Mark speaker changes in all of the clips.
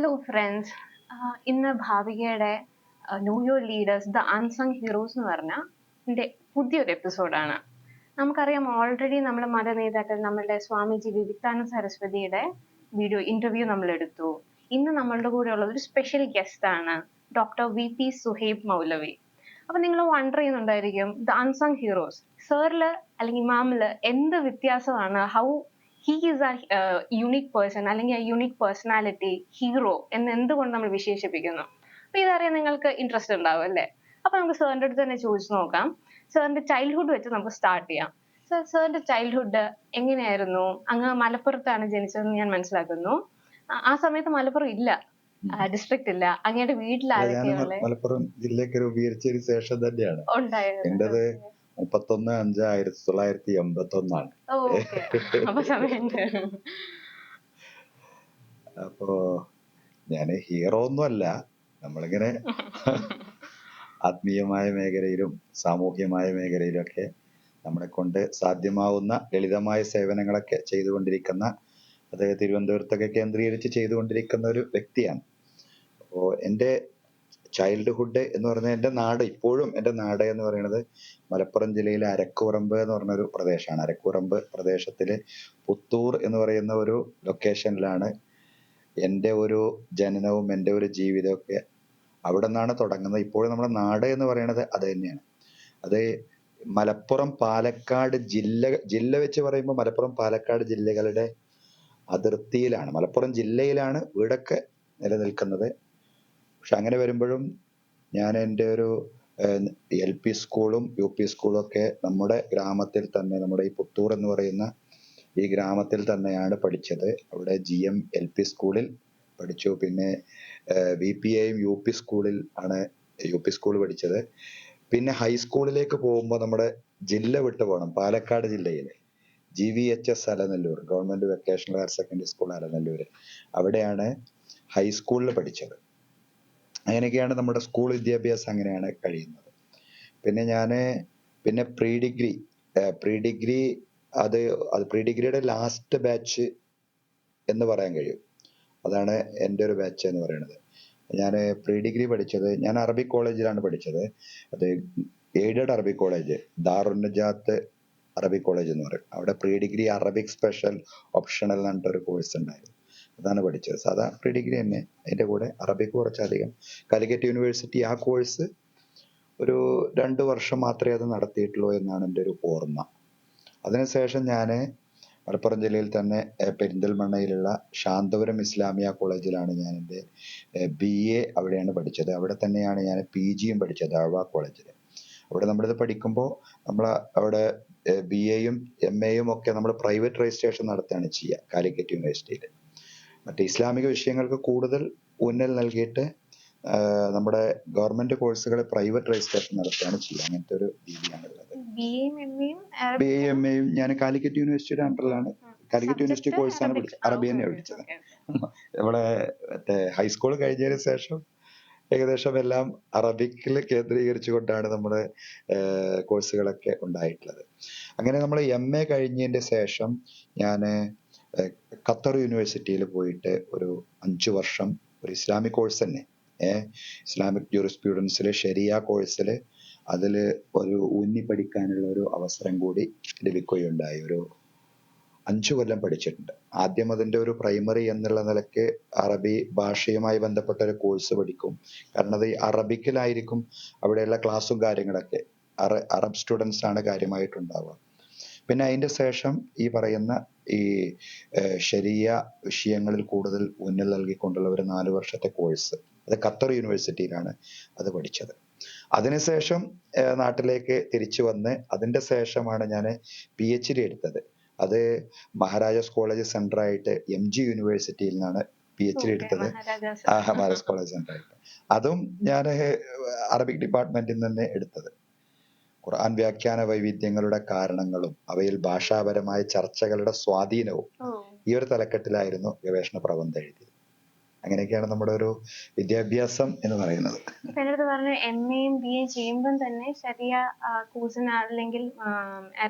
Speaker 1: Hello friends. ഇന്ന് ഭാവികയുടെ know your leaders the unsung heroes എന്ന് പറഞ്ഞ ഇതിന്റെ പുതിയൊരു എപ്പിസോഡാണ്. നമുക്കറിയാം, ഓൾറെഡി നമ്മുടെ മത നേതാക്കൾ, നമ്മളുടെ സ്വാമിജി വിവേകാനന്ദ സരസ്വതിയുടെ ഇന്റർവ്യൂ നമ്മൾ എടുത്തു. ഇന്ന് നമ്മളുടെ കൂടെ ഉള്ളത് ഒരു സ്പെഷ്യൽ ഗസ്റ്റ് ആണ്, ഡോക്ടർ വി സുഹൈബ് മൗലവി. അപ്പൊ നിങ്ങൾ വണ്ടർ ചെയ്യുന്നുണ്ടായിരിക്കും, ദ അൺസങ് ഹീറോസ് സാറില് അല്ലെങ്കിൽ മാമില് എന്ത് വ്യത്യാസമാണ്, how he is A unique person അല്ലെങ്കിൽ എ യുണീക് പേഴ്സണാലിറ്റി ഹീറോ എന്ന് എന്തുകൊണ്ട് നമ്മൾ വിശേഷിപ്പിക്കുന്നു? അപ്പൊ ഇതറിയാൻ നിങ്ങൾക്ക് ഇൻട്രസ്റ്റ് ഉണ്ടാവും അല്ലേ? അപ്പൊ നമുക്ക് സാറിന്റെ അടുത്ത് തന്നെ ചോദിച്ചു നോക്കാം. സാറിന്റെ ചൈൽഡ്ഹുഡ് വെച്ച് നമുക്ക് സ്റ്റാർട്ട് ചെയ്യാം. സാറിന്റെ ചൈൽഡ്ഹുഡ് എങ്ങനെയായിരുന്നു? അങ്ങ് മലപ്പുറത്താണ് ജനിച്ചതെന്ന് ഞാൻ മനസ്സിലാക്കുന്നു. ആ സമയത്ത് മലപ്പുറം ഇല്ല, ഡിസ്ട്രിക്ട് ഇല്ല. അങ്ങയുടെ വീട്ടിൽ ആരൊക്കെയുള്ള
Speaker 2: മലപ്പുറം ജില്ലയ്ക്ക് രൂപീകരിച്ചതിന് ശേഷം തന്നെയാണ്
Speaker 1: ഉണ്ടായത്?
Speaker 2: എന്റേത് 31/5/1981.
Speaker 1: അപ്പൊ സമയമുണ്ട്.
Speaker 2: അപ്പോ ഞാന് ഹീറോ ഒന്നുമല്ല. നമ്മളിങ്ങനെ ആത്മീയമായ മേഖലയിലും സാമൂഹ്യമായ മേഖലയിലും ഒക്കെ നമ്മളെ കൊണ്ട് സാധ്യമാവുന്ന ലളിതമായ സേവനങ്ങളൊക്കെ ചെയ്തുകൊണ്ടിരിക്കുന്ന, അത് തിരുവനന്തപുരത്തൊക്കെ കേന്ദ്രീകരിച്ച് ചെയ്തുകൊണ്ടിരിക്കുന്ന ഒരു വ്യക്തിയാണ്. അപ്പോ എൻ്റെ ചൈൽഡ്ഹുഡ് എന്ന് പറഞ്ഞാൽ എൻ്റെ നാട്, ഇപ്പോഴും എൻ്റെ നാട് എന്ന് പറയുന്നത് മലപ്പുറം ജില്ലയിലെ അരക്കുപറമ്പ് എന്ന് പറഞ്ഞൊരു പ്രദേശമാണ്. അരക്കുപറമ്പ് പ്രദേശത്തില് പുത്തൂർ എന്ന് പറയുന്ന ഒരു ലൊക്കേഷനിലാണ് എൻ്റെ ഒരു ജനനവും എൻ്റെ ഒരു ജീവിതവും ഒക്കെ അവിടെ നിന്നാണ് തുടങ്ങുന്നത്. ഇപ്പോഴും നമ്മുടെ നാട് എന്ന് പറയുന്നത് അത് തന്നെയാണ്. അത് മലപ്പുറം പാലക്കാട് ജില്ല വെച്ച് പറയുമ്പോൾ മലപ്പുറം പാലക്കാട് ജില്ലകളുടെ അതിർത്തിയിലാണ്, മലപ്പുറം ജില്ലയിലാണ് വീടൊക്കെ നിലനിൽക്കുന്നത്. പക്ഷെ അങ്ങനെ വരുമ്പോഴും ഞാൻ എൻ്റെ ഒരു LP സ്കൂളും UP സ്കൂളും ഒക്കെ നമ്മുടെ ഗ്രാമത്തിൽ തന്നെ, നമ്മുടെ ഈ പുത്തൂർ എന്ന് പറയുന്ന ഈ ഗ്രാമത്തിൽ തന്നെയാണ് പഠിച്ചത്. അവിടെ GM LP സ്കൂളിൽ പഠിച്ചു. പിന്നെ VPAയും UP സ്കൂളിൽ ആണ് UP സ്കൂൾ പഠിച്ചത്. പിന്നെ ഹൈസ്കൂളിലേക്ക് പോകുമ്പോൾ നമ്മുടെ ജില്ല വിട്ടു പോകണം. പാലക്കാട് ജില്ലയിലെ GVHS Alanallur, government vocational higher secondary school Alanallur, അവിടെയാണ് ഹൈസ്കൂളിൽ പഠിച്ചത്. അങ്ങനെയൊക്കെയാണ് നമ്മുടെ സ്കൂൾ വിദ്യാഭ്യാസം അങ്ങനെയാണ് കഴിയുന്നത്. പിന്നെ പ്രീ ഡിഗ്രി അത് പ്രീ ഡിഗ്രിയുടെ ലാസ്റ്റ് ബാച്ച് എന്ന് പറയാൻ കഴിയും. അതാണ് എൻ്റെ ഒരു ബാച്ച് എന്ന് പറയുന്നത്. ഞാൻ പ്രീ ഡിഗ്രി പഠിച്ചത്, ഞാൻ അറബിക് കോളേജിലാണ് പഠിച്ചത്. അത് aided Arabic college, Darunnajath Arabic college എന്ന് പറയും. അവിടെ pre degree Arabic special optional എന്ന് പറഞ്ഞിട്ടൊരു കോഴ്സ് ഉണ്ടായിരുന്നു. അതാണ് പഠിച്ചത്. സാധാ പ്രീ ഡിഗ്രി തന്നെ, അതിന്റെ കൂടെ അറബിക് കുറച്ചധികം. കാലിക്കറ്റ് യൂണിവേഴ്സിറ്റി ആ കോഴ്സ് ഒരു 2 വർഷം മാത്രമേ അത് നടത്തിയിട്ടുള്ളൂ എന്നാണ് എൻ്റെ ഒരു ഓർമ്മ. അതിനുശേഷം ഞാൻ മലപ്പുറം ജില്ലയിൽ തന്നെ പെരിന്തൽമണ്ണയിലുള്ള ശാന്തപുരം ഇസ്ലാമിയ കോളേജിലാണ് ഞാൻ എൻ്റെ BA അവിടെയാണ് പഠിച്ചത്. അവിടെ തന്നെയാണ് ഞാൻ PGയും പഠിച്ചത്, ദഅ്വ കോളേജിൽ. അവിടെ നമ്മളിത് പഠിക്കുമ്പോൾ നമ്മൾ അവിടെ BAയും MAയും ഒക്കെ നമ്മൾ പ്രൈവറ്റ് രജിസ്ട്രേഷൻ നടത്തുകയാണ് ചെയ്യുക കാലിക്കറ്റ് യൂണിവേഴ്സിറ്റിയിൽ. മറ്റേ ഇസ്ലാമിക വിഷയങ്ങൾക്ക് കൂടുതൽ ഊന്നൽ നൽകിയിട്ട് നമ്മുടെ ഗവൺമെന്റ് കോഴ്സുകൾ പ്രൈവറ്റ് രജിസ്ട്രേഷൻ നടത്തുകയാണ് ചെയ്യുക. അങ്ങനത്തെ ഒരു രീതിയാണുള്ളത്. BAയും MAയും ഞാൻ കാലിക്കറ്റ് യൂണിവേഴ്സിറ്റിയുടെ അണ്ടറിലാണ്, കാലിക്കറ്റ് യൂണിവേഴ്സിറ്റി കോഴ്സാണ് പഠിച്ചത്. അറബി തന്നെയാണ് പഠിച്ചത്. ഇവിടെ മറ്റേ ഹൈസ്കൂൾ കഴിഞ്ഞതിന് ശേഷം ഏകദേശം എല്ലാം അറബിക്കിൽ കേന്ദ്രീകരിച്ചുകൊണ്ടാണ് നമ്മുടെ കോഴ്സുകളൊക്കെ ഉണ്ടായിട്ടുള്ളത്. അങ്ങനെ നമ്മൾ MA കഴിഞ്ഞതിന്റെ ശേഷം ഞാൻ ഖത്തർ യൂണിവേഴ്സിറ്റിയിൽ പോയിട്ട് ഒരു 5 വർഷം ഒരു ഇസ്ലാമിക് കോഴ്സ് തന്നെ, ഇസ്ലാമിക് ജൂറിസ്പ്രുഡൻസിൽ ശരിയ കോഴ്സിൽ അതിൽ ഒരു ഊന്നി പഠിക്കാനുള്ള ഒരു അവസരം കൂടി ലഭിക്കുകയുണ്ടായി. ഒരു 5 കൊല്ലം പഠിച്ചിട്ടുണ്ട്. ആദ്യം അതിന്റെ ഒരു പ്രൈമറി എന്നുള്ള നിലയ്ക്ക് അറബി ഭാഷയുമായി ബന്ധപ്പെട്ട ഒരു കോഴ്സ് പഠിക്കും. കാരണം അത് അറബിക്കിലായിരിക്കും അവിടെയുള്ള ക്ലാസ്സും കാര്യങ്ങളൊക്കെ. അറബ് സ്റ്റുഡൻസ് ആണ് കാര്യമായിട്ടുണ്ടാവുക. പിന്നെ അതിന്റെ ശേഷം ഈ പറയുന്ന ഈ ശരിയ വിഷയങ്ങളിൽ കൂടുതൽ ഊന്നൽ നൽകിക്കൊണ്ടുള്ള ഒരു 4 വർഷത്തെ കോഴ്സ്, അത് ഖത്തർ യൂണിവേഴ്സിറ്റിയിലാണ് അത് പഠിച്ചത്. അതിനുശേഷം നാട്ടിലേക്ക് തിരിച്ചു വന്ന് അതിന്റെ ശേഷമാണ് ഞാൻ PhD എടുത്തത്. അത് മഹാരാജാസ് കോളേജ് സെന്റർ ആയിട്ട് MG യൂണിവേഴ്സിറ്റിയിൽ നിന്നാണ് PhD എടുത്തത്. മഹാരാജാസ് കോളേജ് സെന്റർ ആയിട്ട്. അതും ഞാൻ അറബിക് ഡിപ്പാർട്ട്മെന്റിൽ നിന്ന് എടുത്തത്. ഖുർആൻ വ്യാഖ്യാന വൈവിധ്യങ്ങളുടെ കാരണങ്ങളും അവയിൽ ഭാഷാപരമായ ചർച്ചകളുടെ സ്വാധീനവും ഈ ഒരു തലക്കെട്ടിലായിരുന്നു ഗവേഷണ പ്രബന്ധം എഴുതിയത്. അങ്ങനെയൊക്കെയാണ് നമ്മുടെ ഒരു വിദ്യാഭ്യാസം എന്ന് പറയുന്നത്.
Speaker 1: എന്നോട് പറഞ്ഞു MAയും BAയും ചെയ്യുമ്പോൾ തന്നെ ശരിയ കോഴ്സിന് അല്ലെങ്കിൽ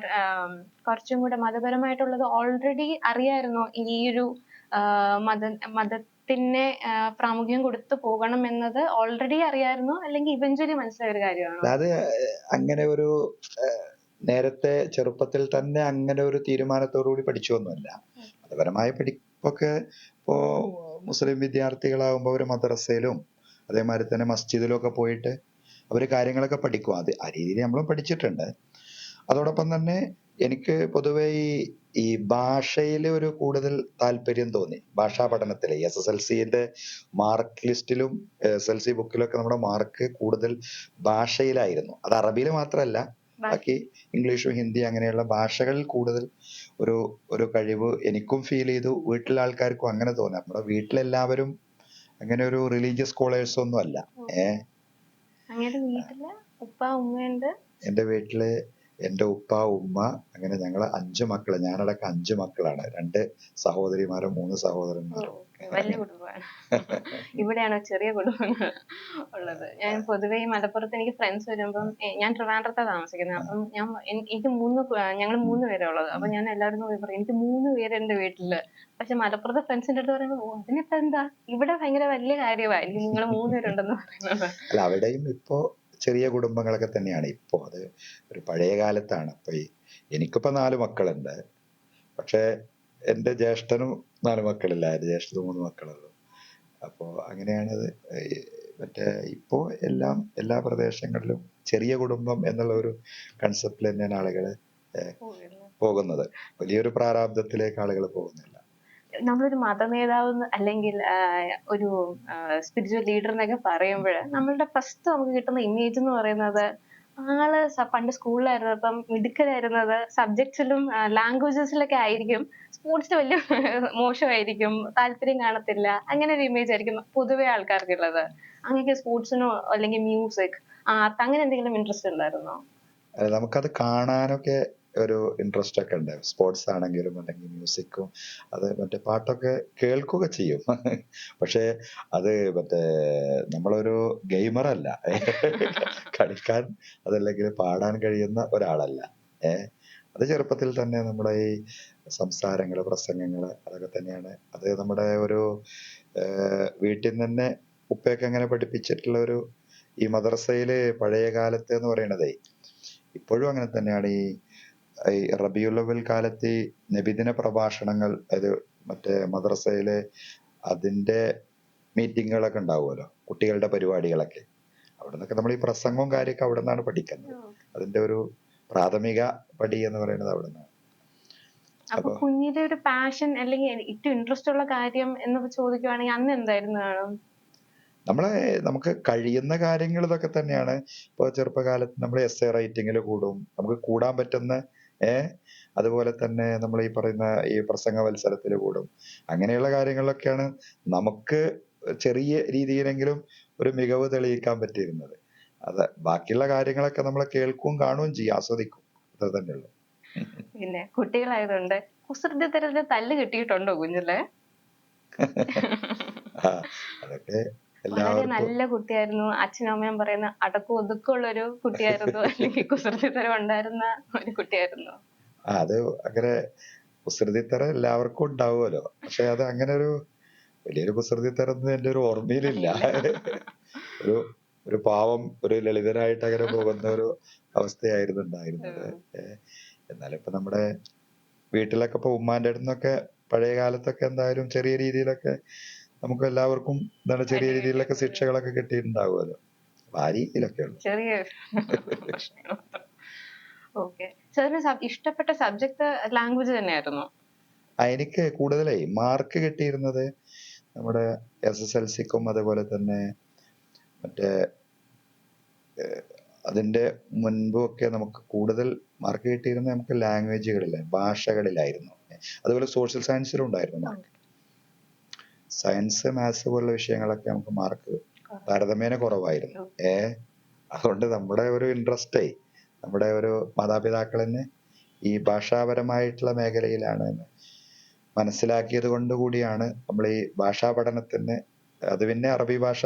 Speaker 1: കുറച്ചും കൂടെ മതപരമായിട്ടുള്ളത് ഓൾറെഡി അറിയായിരുന്നോ ഈ ഒരു മത മതത്തിനെ പ്രാമുഖ്യം കൊടുത്തു പോകണം എന്നത് ഓൾറെഡി അറിയായിരുന്നോ അല്ലെങ്കിൽ ഇവഞ്ച്വലി മനസ്സിലായ ഒരു കാര്യമാണോ?
Speaker 2: അത് അങ്ങനെ ഒരു നേരത്തെ ചെറുപ്പത്തിൽ തന്നെ അങ്ങനെ ഒരു തീരുമാനത്തോടു കൂടി പഠിച്ചൊന്നുമല്ല. മതപരമായ പഠിപ്പൊക്കെ ഇപ്പോ മുസ്ലിം വിദ്യാർത്ഥികളാകുമ്പോൾ ഒരു മദ്രസയിലും അതേമാതിരി തന്നെ മസ്ജിദിലും ഒക്കെ പോയിട്ട് അവര് കാര്യങ്ങളൊക്കെ പഠിക്കും. അത് ആ രീതിയിൽ നമ്മളും പഠിച്ചിട്ടുണ്ട്. അതോടൊപ്പം തന്നെ എനിക്ക് പൊതുവെ ഈ ഭാഷയിൽ ഒരു കൂടുതൽ താല്പര്യം തോന്നി. ഭാഷാ പഠനത്തിലെ SSLCന്റെ മാർക്ക് ലിസ്റ്റിലും SSLC ബുക്കിലൊക്കെ നമ്മുടെ മാർക്ക് കൂടുതൽ ഭാഷയിലായിരുന്നു. അത് അറബിയിൽ മാത്രമല്ല, ബാക്കി ഇംഗ്ലീഷും ഹിന്ദി അങ്ങനെയുള്ള ഭാഷകളിൽ കൂടുതൽ ഒരു ഒരു കഴിവ് എനിക്കും ഫീൽ ചെയ്തു. വീട്ടിലെ ആൾക്കാർക്കും അങ്ങനെ തോന്നി. നമ്മുടെ വീട്ടിലെല്ലാവരും അങ്ങനെ ഒരു റിലീജിയസ് സ്കോളേഴ്സ് ഒന്നും അല്ല.
Speaker 1: അങ്ങയുടെ വീട്ടില് ഉപ്പ ഉമ്മയുണ്ട്?
Speaker 2: എന്റെ വീട്ടില് എന്റെ ഉപ്പ ഉമ്മ അങ്ങനെ ഞങ്ങള് 5 മക്കള്, ഞാനടക്കം 5 മക്കളാണ്. 2 സഹോദരിമാരും 3 സഹോദരന്മാരും.
Speaker 1: വലിയ കുടുംബമാണ്. ഇവിടെയാണോ ചെറിയ കുടുംബങ്ങൾ ഉള്ളത്? ഞാൻ പൊതുവെ ഈ മലപ്പുറത്ത് എനിക്ക് ഫ്രണ്ട്സ് വരുമ്പം ഞാൻ ട്രിവാൻഡ്രത്താണ് താമസിക്കുന്നത്. അപ്പം എനിക്ക് ഞങ്ങൾ 3 പേരാ ഉള്ളത്. അപ്പൊ ഞാൻ എല്ലാവരും പോയി പറയും എനിക്ക് 3 പേരുണ്ട് വീട്ടില്. പക്ഷെ മലപ്പുറത്തെ ഫ്രണ്ട്സിന്റെ അടുത്ത് പറയുമ്പോൾ ഓ അതിനിപ്പോ എന്താ, ഇവിടെ ഭയങ്കര വലിയ കാര്യമാണ് എനിക്ക് നിങ്ങൾ 3 പേരുണ്ടെന്ന് പറയുന്നത്.
Speaker 2: അല്ല, അവിടെയും ഇപ്പോ ചെറിയ കുടുംബങ്ങളൊക്കെ തന്നെയാണ്. ഇപ്പോ അത് ഒരു പഴയ കാലത്താണ്. അപ്പൊ എനിക്കിപ്പോ 4 മക്കളുണ്ട്. പക്ഷെ എന്റെ ജ്യേഷ്ഠനും 4 മക്കളില്ല. എന്റെ ജ്യേഷ്ഠന് 3 മക്കളുള്ളൂ. അപ്പോ അങ്ങനെയാണത്. മറ്റേ ഇപ്പോ എല്ലാ പ്രദേശങ്ങളിലും ചെറിയ കുടുംബം എന്നുള്ള ഒരു കൺസെപ്റ്റിൽ തന്നെയാണ് ആളുകൾ പോകുന്നത്. വലിയൊരു പ്രാരാബ്ദത്തിലേക്ക് ആളുകൾ പോകുന്നില്ല.
Speaker 1: നമ്മളൊരു മതനേതാവ് അല്ലെങ്കിൽ ഒരു സ്പിരിച്വൽ ലീഡർ എന്നൊക്കെ പറയുമ്പോൾ നമ്മളുടെ ഫസ്റ്റ് നമുക്ക് കിട്ടുന്ന ഇമേജ് എന്ന് പറയുന്നത് ആള് പണ്ട് സ്കൂളിലായിരുന്നപ്പം മിടുക്കരായിരുന്നത് സബ്ജക്ട്സിലും ലാംഗ്വേജസിലൊക്കെ ആയിരിക്കും. സ്പോർട്സിൽ വലിയ മോശമായിരിക്കും, താല്പര്യം കാണത്തില്ല, അങ്ങനെ ഒരു ഇമേജ് ആയിരിക്കും പൊതുവെ ആൾക്കാർക്കുള്ളത്. അങ്ങനെ സ്പോർട്സിനോ അല്ലെങ്കിൽ മ്യൂസിക്, ആർട്ട് അങ്ങനെ എന്തെങ്കിലും ഇൻട്രസ്റ്റ് ഉണ്ടായിരുന്നോ?
Speaker 2: നമുക്കത് കാണാനൊക്കെ ഒരു ഇൻട്രസ്റ്റ് ഒക്കെ ഉണ്ട്. സ്പോർട്സ് ആണെങ്കിലും അല്ലെങ്കിൽ മ്യൂസിക്കും അത് മറ്റേ പാട്ടൊക്കെ കേൾക്കുക ചെയ്യും. പക്ഷെ അത് നമ്മളൊരു ഗെയിമർ അല്ല. കളിക്കാൻ അതല്ലെങ്കിൽ പാടാൻ കഴിയുന്ന ഒരാളല്ല. അത് ചെറുപ്പത്തിൽ തന്നെ നമ്മുടെ ഈ സംസാരങ്ങള് പ്രസംഗങ്ങള് അതൊക്കെ തന്നെയാണ്. അത് നമ്മുടെ ഒരു വീട്ടിൽ നിന്ന് തന്നെ ഉപ്പയൊക്കെ അങ്ങനെ പഠിപ്പിച്ചിട്ടുള്ള ഒരു ഈ മദ്രസയില് പഴയ കാലത്ത് എന്ന് പറയണതേ ഇപ്പോഴും അങ്ങനെ തന്നെയാണ്. ഈ റബിയുൽ അവ്വൽ കാലത്ത് ഈ നബിദിന പ്രഭാഷണങ്ങൾ, അത് മറ്റേ മദ്രസയിലെ അതിന്റെ മീറ്റിങ്ങുകളൊക്കെ ഉണ്ടാവുമല്ലോ, കുട്ടികളുടെ പരിപാടികളൊക്കെ. അവിടെ നിന്നൊക്കെ നമ്മൾ ഈ പ്രസംഗവും കാര്യമൊക്കെ അവിടെ നിന്നാണ് പഠിക്കുന്നത്. അതിന്റെ ഒരു പ്രാഥമിക പടി എന്ന് പറയുന്നത് അവിടെ നിന്നാണ്.
Speaker 1: അപ്പൊ കുഞ്ഞിലെ ഒരു പാഷൻ അല്ലെങ്കിൽ ഏറ്റവും ഇൻട്രസ്റ്റ് ഉള്ള കാര്യം എന്ന് ചോദിക്കുവാണെങ്കിൽ അന്ന് എന്തായിരുന്നു കാണും?
Speaker 2: നമുക്ക് കഴിയുന്ന കാര്യങ്ങൾ ഇതൊക്കെ തന്നെയാണ്. ഇപ്പൊ ചെറുപ്പകാലത്ത് നമ്മൾ essay റൈറ്റിങ്ങിൽ കൂടും, നമുക്ക് കൂടാൻ പറ്റുന്ന അതുപോലെ തന്നെ നമ്മൾ ഈ പറയുന്ന ഈ പ്രസംഗ മത്സരത്തിൽ കൂടും. അങ്ങനെയുള്ള കാര്യങ്ങളിലൊക്കെയാണ് നമുക്ക് ചെറിയ രീതിയിലെങ്കിലും ഒരു മികവ് തെളിയിക്കാൻ പറ്റിയിരുന്നത്. അത് ബാക്കിയുള്ള കാര്യങ്ങളൊക്കെ നമ്മൾ കേൾക്കുകയും കാണുകയും ചെയ്യും, ആസ്വദിക്കും. അത്ര തന്നെയുള്ളൂ.
Speaker 1: പിന്നെ കുട്ടികളായതുകൊണ്ട് കുസൃതി തരത്തിൽ തല്ല് കിട്ടിയിട്ടുണ്ടോ കുഞ്ഞിലെ?
Speaker 2: അതൊക്കെ
Speaker 1: വളരെ നല്ല കുട്ടിയായിരുന്നു, അച്ഛനും അമ്മയും പറയുന്ന അടക്കം ഒതുക്കമുള്ള ഒരു കുട്ടിയായിരുന്നു, അല്ലെങ്കിൽ കുസൃതിത്തരം ഉണ്ടായിരുന്ന ഒരു കുട്ടിയായിരുന്നു?
Speaker 2: അത് അങ്ങനെ കുസൃതിത്തരം എല്ലാവർക്കും ഉണ്ടാവുമല്ലോ. പക്ഷെ അത് അങ്ങനെ ഒരു വലിയൊരു കുസൃതിത്തരം ഒന്നും എന്റെ ഒരു ഓർമ്മയിലില്ല. ഒരു ഒരു പാവം ഒരു ലളിതനായിട്ട് അങ്ങനെ പോകുന്ന ഒരു അവസ്ഥയായിരുന്നു ഉണ്ടായിരുന്നത്. എന്നാലും ഇപ്പൊ നമ്മുടെ വീട്ടിലൊക്കെ ഇപ്പൊ ഉമ്മാന്റെ അടുത്ത് നിന്നൊക്കെ പഴയ കാലത്തൊക്കെ എന്തായാലും ചെറിയ രീതിയിലൊക്കെ നമുക്ക് എല്ലാവർക്കും എന്താണ് ചെറിയ രീതിയിലൊക്കെ ശിക്ഷകളൊക്കെ കിട്ടിയിട്ടുണ്ടാവുമല്ലോ. ആ രീതിയിലൊക്കെ ഉള്ളു.
Speaker 1: ചെറിയ ഓക്കെ. സാറിന് ഇഷ്ടപ്പെട്ട സബ്ജക്ട് ലാംഗ്വേജ് തന്നെയായിരുന്നോ?
Speaker 2: എനിക്ക് കൂടുതലായി മാർക്ക് കിട്ടിയിരുന്നത് നമ്മുടെ SSLCക്കും അതുപോലെ തന്നെ മറ്റേ അതിന്റെ മുൻപും ഒക്കെ നമുക്ക് കൂടുതൽ മാർക്ക് കിട്ടിയിരുന്നത് നമുക്ക് ലാംഗ്വേജുകളിൽ, ഭാഷകളിലായിരുന്നു. അതുപോലെ സോഷ്യൽ സയൻസിലും ഉണ്ടായിരുന്നു മാർക്ക്. സയൻസ് മാത്സ് പോലുള്ള വിഷയങ്ങളൊക്കെ നമുക്ക് മാർക്ക് താരതമ്യേന കുറവായിരുന്നു. അതുകൊണ്ട് നമ്മുടെ ഒരു ഇൻട്രസ്റ്റേ നമ്മുടെ ഒരു മാതാപിതാക്കൾ തന്നെ ഈ ഭാഷാപരമായിട്ടുള്ള മേഖലയിലാണ് മനസ്സിലാക്കിയത് കൊണ്ട് കൂടിയാണ് നമ്മൾ ഈ ഭാഷാ പഠനത്തിന്, അത് പിന്നെ അറബി ഭാഷ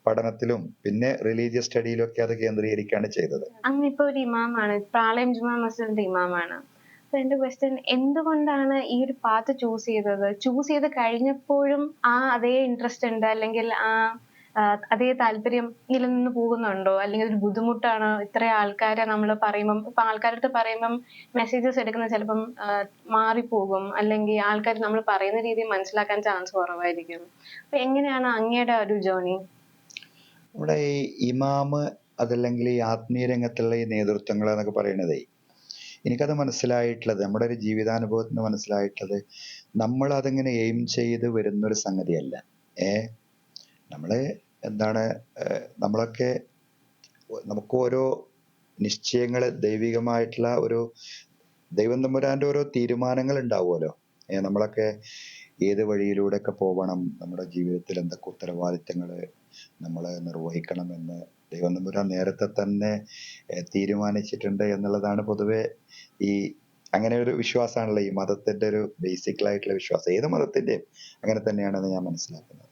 Speaker 2: പഠനത്തിലും പിന്നെ റിലീജിയസ് സ്റ്റഡിയിലും ഒക്കെ അത് കേന്ദ്രീകരിക്കുകയാണ് ചെയ്തത്.
Speaker 1: അങ്ങിപ്പോ ഒരു ഇമാമാണ്, പാളയം ജുമാ മസ്ജിദിന്റെ ഇമാമാണ്. അപ്പൊ എന്റെ ക്വസ്റ്റ്യൻ, എന്തുകൊണ്ടാണ് ഈ ഒരു പാത്ത് ചൂസ് ചെയ്തത്? ചൂസ് ചെയ്ത് കഴിഞ്ഞപ്പോഴും അതേ ഇൻട്രസ്റ്റ് ഉണ്ട്, അല്ലെങ്കിൽ അതേ താല്പര്യം നിലനിന്ന് പോകുന്നുണ്ടോ? അല്ലെങ്കിൽ ഒരു ബുദ്ധിമുട്ടാണോ? ഇത്ര ആൾക്കാരെ നമ്മൾ പറയുമ്പം, ഇപ്പൊ ആൾക്കാരുടെ അടുത്ത് പറയുമ്പം മെസ്സേജസ് എടുക്കുന്നത് ചിലപ്പം മാറിപ്പോകും, അല്ലെങ്കിൽ ആൾക്കാർ നമ്മൾ പറയുന്ന രീതി മനസ്സിലാക്കാൻ ചാൻസ് കുറവായിരിക്കും. അപ്പൊ എങ്ങനെയാണ് അങ്ങയുടെ ഒരു ജേർണി?
Speaker 2: നമ്മുടെ ഈ ഇമാമ് അതല്ലെങ്കിൽ ഈ ആത്മീയ രംഗത്തുള്ള ഈ നേതൃത്വങ്ങൾ എന്നൊക്കെ പറയണതേ, എനിക്കത് മനസ്സിലായിട്ടുള്ളത്, നമ്മുടെ ഒരു ജീവിതാനുഭവത്തിൽ നിന്ന് മനസ്സിലായിട്ടുള്ളത്, നമ്മൾ അതിങ്ങനെ എയിം ചെയ്ത് വരുന്നൊരു സംഗതിയല്ല. നമ്മള് എന്താണ്, നമ്മളൊക്കെ നമുക്ക് ഓരോ നിശ്ചയങ്ങൾ, ദൈവികമായിട്ടുള്ള ഒരു ദൈവം തമ്പുരാന്റെ ഓരോ തീരുമാനങ്ങൾ ഉണ്ടാവുമല്ലോ. നമ്മളൊക്കെ ഏത് വഴിയിലൂടെയൊക്കെ പോകണം, നമ്മുടെ ജീവിതത്തിൽ എന്തൊക്കെ ഉത്തരവാദിത്തങ്ങൾ നമ്മൾ നിർവഹിക്കണമെന്ന് ദൈവം തമ്പുരാൻ നേരത്തെ തന്നെ തീരുമാനിച്ചിട്ടുണ്ട് എന്നുള്ളതാണ് പൊതുവെ ഈ അങ്ങനെ ഒരു വിശ്വാസമാണല്ലോ ഈ മതത്തിന്റെ ഒരു ബേസിക്കലായിട്ടുള്ള വിശ്വാസം. ഏത് മതത്തിന്റെയും അങ്ങനെ തന്നെയാണെന്ന് ഞാൻ മനസ്സിലാക്കുന്നത്.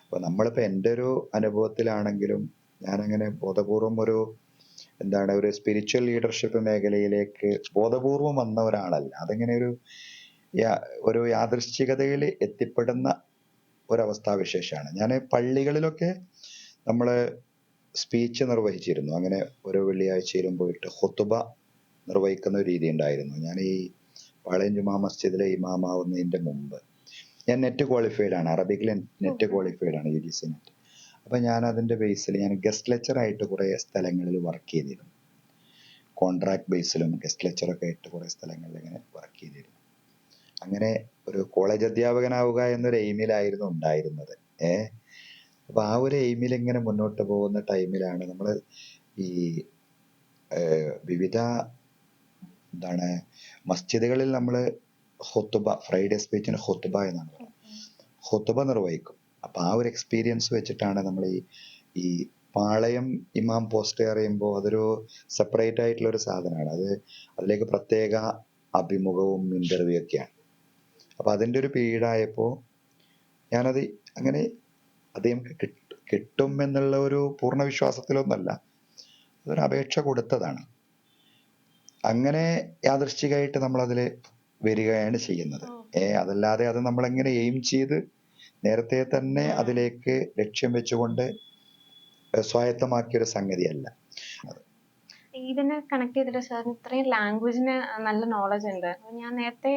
Speaker 2: അപ്പൊ നമ്മളിപ്പോ എൻ്റെ ഒരു അനുഭവത്തിലാണെങ്കിലും ഞാനങ്ങനെ ബോധപൂർവം ഒരു സ്പിരിച്വൽ ലീഡർഷിപ്പ് മേഖലയിലേക്ക് ബോധപൂർവം വന്ന ഒരാളല്ല. അതിങ്ങനെ ഒരു യാദൃശ്ചികതയിൽ എത്തിപ്പെടുന്ന ഒരവസ്ഥാവിശേഷമാണ്. ഞാൻ പള്ളികളിലൊക്കെ നമ്മള് സ്പീച്ച് നിർവഹിച്ചിരുന്നു. അങ്ങനെ ഓരോ വെള്ളിയാഴ്ചയിലും പോയിട്ട് ഖുതുബ നിർവഹിക്കുന്ന ഒരു രീതി ഉണ്ടായിരുന്നു. ഞാൻ ഈ പാളയം ജുമാ മസ്ജിദിലെ ഇമാമാവുന്നതിന്റെ മുമ്പ് ഞാൻ നെറ്റ് ക്വാളിഫൈഡ് ആണ്, അറബിക്കിൽ നെറ്റ് ക്വാളിഫൈഡ് ആണ്, UGC നെറ്റ്. അപ്പൊ ഞാൻ അതിന്റെ ബേസിൽ ഞാൻ ഗസ്റ്റ് ലെക്ചർ ആയിട്ട് കുറെ സ്ഥലങ്ങളിൽ വർക്ക് ചെയ്തിരുന്നു. കോൺട്രാക്ട് ബേസിലും ഗസ്റ്റ് ലെക്ചറൊക്കെ ആയിട്ട് കുറെ സ്ഥലങ്ങളിൽ ഇങ്ങനെ വർക്ക് ചെയ്തിരുന്നു. അങ്ങനെ ഒരു കോളേജ് അധ്യാപകനാവുക എന്നൊരു എയിമിലായിരുന്നു ഉണ്ടായിരുന്നത്. അപ്പൊ ആ ഒരു എയിമിൽ ഇങ്ങനെ മുന്നോട്ട് പോകുന്ന ടൈമിലാണ് നമ്മൾ ഈ വിവിധ മസ്ജിദുകളിൽ നമ്മൾ ഖുതുബ, ഫ്രൈഡേ സ്പീച്ചിന് ഖുതുബ എന്നാണ് പറയുന്നത്, ഖുതുബ നിർവഹിക്കും. അപ്പൊ ആ ഒരു എക്സ്പീരിയൻസ് വെച്ചിട്ടാണ് നമ്മൾ ഈ പാളയം ഇമാം പോസ്റ്റ് അറിയുമ്പോൾ അതൊരു സെപ്പറേറ്റ് ആയിട്ടുള്ള ഒരു സാധനമാണ്. അതിലേക്ക് പ്രത്യേക അഭിമുഖവും ഇന്റർവ്യൂ ഒക്കെയാണ്. അപ്പൊ അതിന്റെ ഒരു പീരീഡായപ്പോ ഞാനത് അങ്ങനെ അത് നമുക്ക് കിട്ടും എന്നുള്ള ഒരു പൂർണ്ണ വിശ്വാസത്തിലൊന്നല്ല, അതൊരു അപേക്ഷ കൊടുത്തതാണ്. അങ്ങനെ യാദൃശ്ചികമായിട്ട് നമ്മൾ അതിൽ വരികയാണ് ചെയ്യുന്നത്. അതല്ലാതെ അത് നമ്മളെങ്ങനെ എയിം ചെയ്ത് നേരത്തെ തന്നെ അതിലേക്ക് ലക്ഷ്യം വെച്ചുകൊണ്ട് സ്വായത്തമാക്കിയൊരു സംഗതിയല്ല.
Speaker 1: ഇതിനെ കണക്ട് ചെയ്തിട്ട് സാറിന് ഇത്രയും ലാംഗ്വേജിന് നല്ല നോളജ് ഉണ്ട്. ഞാൻ നേരത്തെ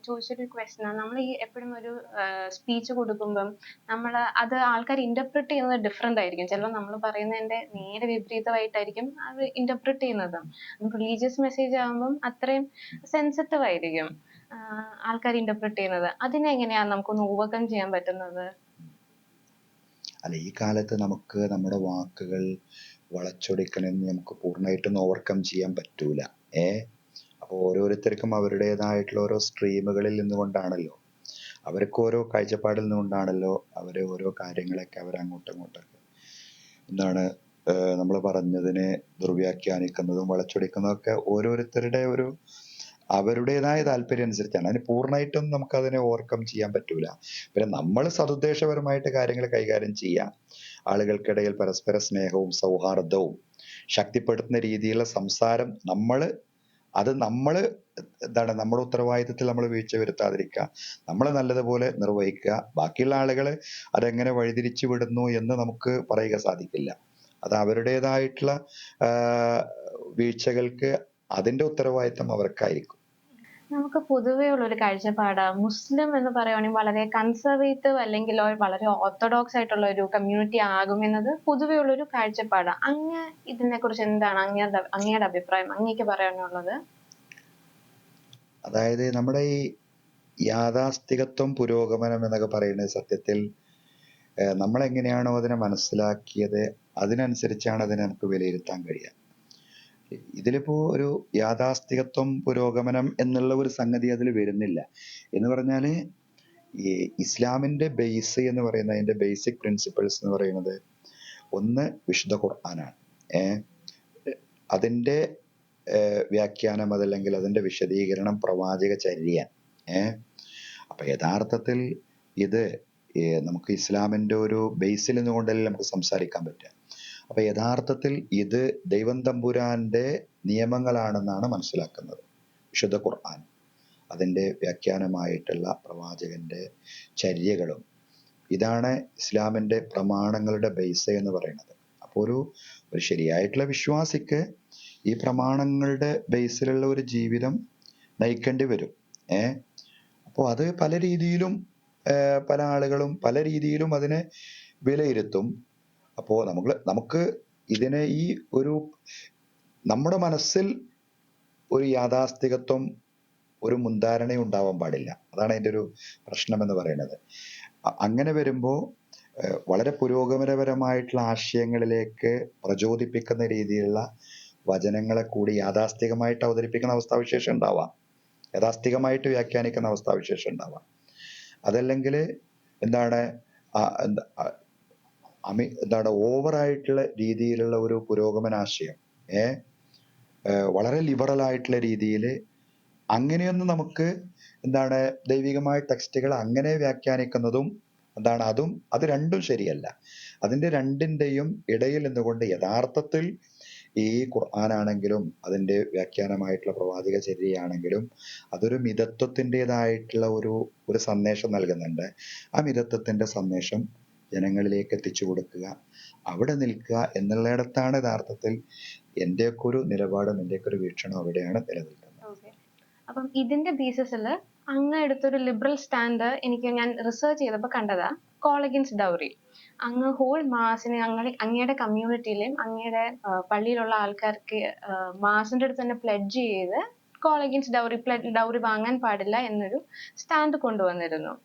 Speaker 1: ചോദിച്ചൊരു ക്വസ്റ്റ്യൻ ആണ്, നമ്മൾ ഈ എപ്പോഴും ഒരു സ്പീച്ച് കൊടുക്കുമ്പം അത് ആൾക്കാർ ഇന്റർപ്രിറ്റ് ചെയ്യുന്നത് ഡിഫറെന്റ് ആയിരിക്കും. ചിലപ്പോൾ നമ്മൾ പറയുന്നതിന്റെ നേരെ വിപരീതമായിട്ടായിരിക്കും അത് ഇന്റർപ്രിറ്റ് ചെയ്യുന്നത്. റിലീജിയസ് മെസ്സേജ് ആകുമ്പം അത്രയും സെൻസിറ്റീവ് ആയിരിക്കും ആൾക്കാർ ഇന്റർപ്രിറ്റ് ചെയ്യുന്നത്. അതിനെ എങ്ങനെയാണ് നമുക്കൊന്ന് ഓവർകം ചെയ്യാൻ പറ്റുന്നത്?
Speaker 2: അല്ല, ഈ കാലത്ത് നമുക്ക് നമ്മുടെ വാക്കുകൾ വളച്ചൊടിക്കണമെന്ന് നമുക്ക് പൂർണ്ണമായിട്ടൊന്നും ഓവർകം ചെയ്യാൻ പറ്റൂല. അപ്പോൾ ഓരോരുത്തർക്കും അവരുടേതായിട്ടുള്ള ഓരോ സ്ട്രീമുകളിൽ നിന്നുകൊണ്ടാണല്ലോ, അവർക്ക് ഓരോ കാഴ്ചപ്പാടിൽ നിന്നുകൊണ്ടാണല്ലോ അവര് ഓരോ കാര്യങ്ങളൊക്കെ അങ്ങോട്ടൊക്കെ നമ്മൾ പറഞ്ഞതിനെ ദുർവ്യാഖ്യാനിക്കുന്നതും വളച്ചൊടിക്കുന്നതും ഒക്കെ ഓരോരുത്തരുടെ അവരുടേതായ താല്പര്യം അനുസരിച്ചാണ്. അതിന് പൂർണ്ണമായിട്ടും നമുക്ക് അതിനെ ഓവർകം ചെയ്യാൻ പറ്റൂല. പിന്നെ നമ്മൾ സതുദ്ദേശപരമായിട്ട് കാര്യങ്ങൾ കൈകാര്യം ചെയ്യാം. ആളുകൾക്കിടയിൽ പരസ്പര സ്നേഹവും സൗഹാർദ്ദവും ശക്തിപ്പെടുത്തുന്ന രീതിയിലുള്ള സംസാരം നമ്മള് നമ്മുടെ ഉത്തരവാദിത്തത്തിൽ നമ്മൾ വീഴ്ച വരുത്താതിരിക്കുക, നമ്മൾ നല്ലതുപോലെ നിർവഹിക്കുക. ബാക്കിയുള്ള ആളുകൾ അതെങ്ങനെ വഴിതിരിച്ചു വിടുന്നു എന്ന് നമുക്ക് പറയുക സാധിക്കില്ല. അത് അവരുടേതായിട്ടുള്ള വീഴ്ചകൾക്ക് അതിന്റെ ഉത്തരവാദിത്തം അവർക്കായിരിക്കും.
Speaker 1: നമുക്ക് പൊതുവേ ഉള്ള ഒരു കാഴ്ചപ്പാട്, മുസ്ലിം എന്ന് പറയുവാണെങ്കിൽ വളരെ കൺസർവേറ്റീവ് അല്ലെങ്കിൽ വളരെ ഓർത്തഡോക്സ് ആയിട്ടുള്ള ഒരു കമ്മ്യൂണിറ്റി ആകുമെന്നത് പൊതുവേ ഉള്ള ഒരു കാഴ്ചപ്പാട്. ഇതിനെ കുറിച്ച് എന്താണ് അങ്ങയുടെ അഭിപ്രായം, അങ്ങേക്ക് പറയാനുള്ളത്?
Speaker 2: അതായത് നമ്മുടെ ഈ യാഥാസ്ഥികത്വം പുരോഗമനം എന്നൊക്കെ പറയുന്നത് സത്യത്തിൽ നമ്മൾ എങ്ങനെയാണോ അതിനെ മനസ്സിലാക്കിയത് അതിനനുസരിച്ചാണ് അതിനെ നമുക്ക് വിലയിരുത്താൻ കഴിയുക. ഇതിലിപ്പോ ഒരു യാഥാസ്ഥികത്വം പുരോഗമനം എന്നുള്ള ഒരു സംഗതി അതിൽ വരുന്നില്ല. എന്ന് പറഞ്ഞാല് ഈ ഇസ്ലാമിന്റെ ബേസ് എന്ന് പറയുന്നത്, അതിന്റെ ബേസിക് പ്രിൻസിപ്പിൾസ് എന്ന് പറയുന്നത് ഒന്ന് വിശുദ്ധ ഖുർആനാണ്. അതിന്റെ വ്യാഖ്യാനം അതല്ലെങ്കിൽ അതിന്റെ വിശദീകരണം പ്രവാചക ചര്യ. അപ്പൊ യഥാർത്ഥത്തിൽ ഇത് നമുക്ക് ഇസ്ലാമിന്റെ ഒരു ബേസിൽ നിന്നുകൊണ്ടല്ലേ നമുക്ക് സംസാരിക്കാൻ പറ്റുക. അപ്പൊ യഥാർത്ഥത്തിൽ ഇത് ദൈവം തമ്പുരാന്റെ നിയമങ്ങളാണെന്നാണ് മനസ്സിലാക്കുന്നത്. വിശുദ്ധ ഖുർആൻ, അതിൻ്റെ വ്യാഖ്യാനമായിട്ടുള്ള പ്രവാചകന്റെ ചര്യകളും, ഇതാണ് ഇസ്ലാമിൻ്റെ പ്രമാണങ്ങളുടെ ബേസ് എന്ന് പറയുന്നത്. അപ്പോൾ ഒരു ശരിയായിട്ടുള്ള വിശ്വാസിക്ക് ഈ പ്രമാണങ്ങളുടെ ബേസിലുള്ള ഒരു ജീവിതം നയിക്കേണ്ടി വരും. അപ്പോൾ അത് പല രീതിയിലും പല ആളുകളും പല രീതിയിലും അതിനെ വിലയിരുത്തും. അപ്പോൾ നമുക്ക് ഇതിനെ ഈ ഒരു നമ്മുടെ മനസ്സിൽ ഒരു യാഥാസ്ഥികത്വം, ഒരു മുൻധാരണയും ഉണ്ടാവാൻ പാടില്ല. അതാണ് അതിൻ്റെ ഒരു പ്രശ്നം എന്ന് പറയുന്നത്. അങ്ങനെ വരുമ്പോൾ വളരെ പുരോഗമനപരമായിട്ടുള്ള ആശയങ്ങളിലേക്ക് പ്രചോദിപ്പിക്കുന്ന രീതിയിലുള്ള വചനങ്ങളെ കൂടി യാഥാസ്ഥികമായിട്ട് അവതരിപ്പിക്കുന്ന അവസ്ഥാവിശേഷം ഉണ്ടാവാം, യാഥാസ്ഥികമായിട്ട് വ്യാഖ്യാനിക്കുന്ന അവസ്ഥാവിശേഷം ഉണ്ടാവാം. അതല്ലെങ്കിൽ എന്താണ് ഓവറായിട്ടുള്ള രീതിയിലുള്ള ഒരു പുരോഗമനാശയം, വളരെ ലിബറൽ ആയിട്ടുള്ള രീതിയിൽ അങ്ങനെയൊന്നും നമുക്ക് ദൈവികമായ ടെക്സ്റ്റുകൾ അങ്ങനെ വ്യാഖ്യാനിക്കുന്നതും അത് രണ്ടും ശരിയല്ല. അതിൻ്റെ രണ്ടിൻ്റെയും ഇടയിൽ നിന്നുകൊണ്ട് യഥാർത്ഥത്തിൽ ഈ ഖുർആനാണെങ്കിലും അതിൻ്റെ വ്യാഖ്യാനമായിട്ടുള്ള പ്രവാചക ചര്യയാണെങ്കിലും അതൊരു മിതത്വത്തിൻ്റെതായിട്ടുള്ള ഒരു സന്ദേശം നൽകുന്നുണ്ട്. ആ മിതത്വത്തിൻ്റെ സന്ദേശം ജനങ്ങളിലേക്ക് എത്തിച്ചു കൊടുക്കുക, അവിടെ നിൽക്കുക എന്നുള്ളിടത്താണ് യഥാർത്ഥത്തിൽ എൻ്റെയൊക്കെ ഒരു നിലപാടും എൻ്റെയൊക്കെ ഒരു വീക്ഷണം അവിടെയാണ് നിലനിൽക്കുന്നത്.
Speaker 1: അപ്പം ഇതിന്റെ ബേസിസിൽ അങ്ങ് എടുത്തൊരു ലിബറൽ സ്റ്റാൻഡ് ഞാൻ റിസർച്ച് ചെയ്തപ്പോൾ കണ്ടതാ കോൾ അഗെയിൻസ്റ്റ് ഡൗറി. അങ്ങ് ഹോൾ മാസിനെ അങ്ങയുടെ കമ്മ്യൂണിറ്റിയിലെയും അങ്ങയുടെ പള്ളിയിലുള്ള ആൾക്കാർക്ക് മാസിന്റെ അടുത്ത് തന്നെ പ്ലെഡ്ജ് ചെയ്ത് കോൾ അഗെയിൻസ്റ്റ് ഡൗറി വാങ്ങാൻ പാടില്ല എന്നൊരു സ്റ്റാൻഡ് കൊണ്ടുവന്നിരുന്നു.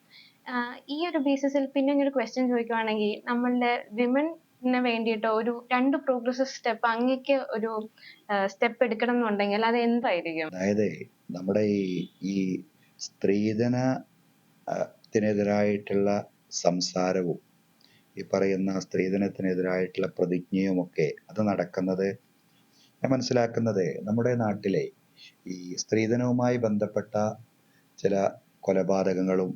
Speaker 1: ഈ ഒരു ബേസിസിൽ പിന്നെ ഒരു ക്വസ്റ്റ്യൻ ചോദിക്കുവാണെങ്കിൽ, നമ്മളുടെ വിമന് വേണ്ടിയിട്ട് ഒരു 2 പ്രോഗ്രസീവ് സ്റ്റെപ്പ് അങ്ങക്ക് ഒരു സ്റ്റെപ്പ് എടുക്കണം എന്നുണ്ടെങ്കിൽ അത് എന്തായിരിക്കും?
Speaker 2: അതായത് നമ്മുടെ ഈ സ്ത്രീധനത്തിനെതിരായിട്ടുള്ള സംസാരവും ഈ പറയുന്ന സ്ത്രീധനത്തിനെതിരായിട്ടുള്ള പ്രതിജ്ഞയുമൊക്കെ അത് നടക്കുന്നത്, ഞാൻ മനസ്സിലാക്കുന്നത് നമ്മുടെ നാട്ടിലെ ഈ സ്ത്രീധനവുമായി ബന്ധപ്പെട്ട ചില കൊലപാതകങ്ങളും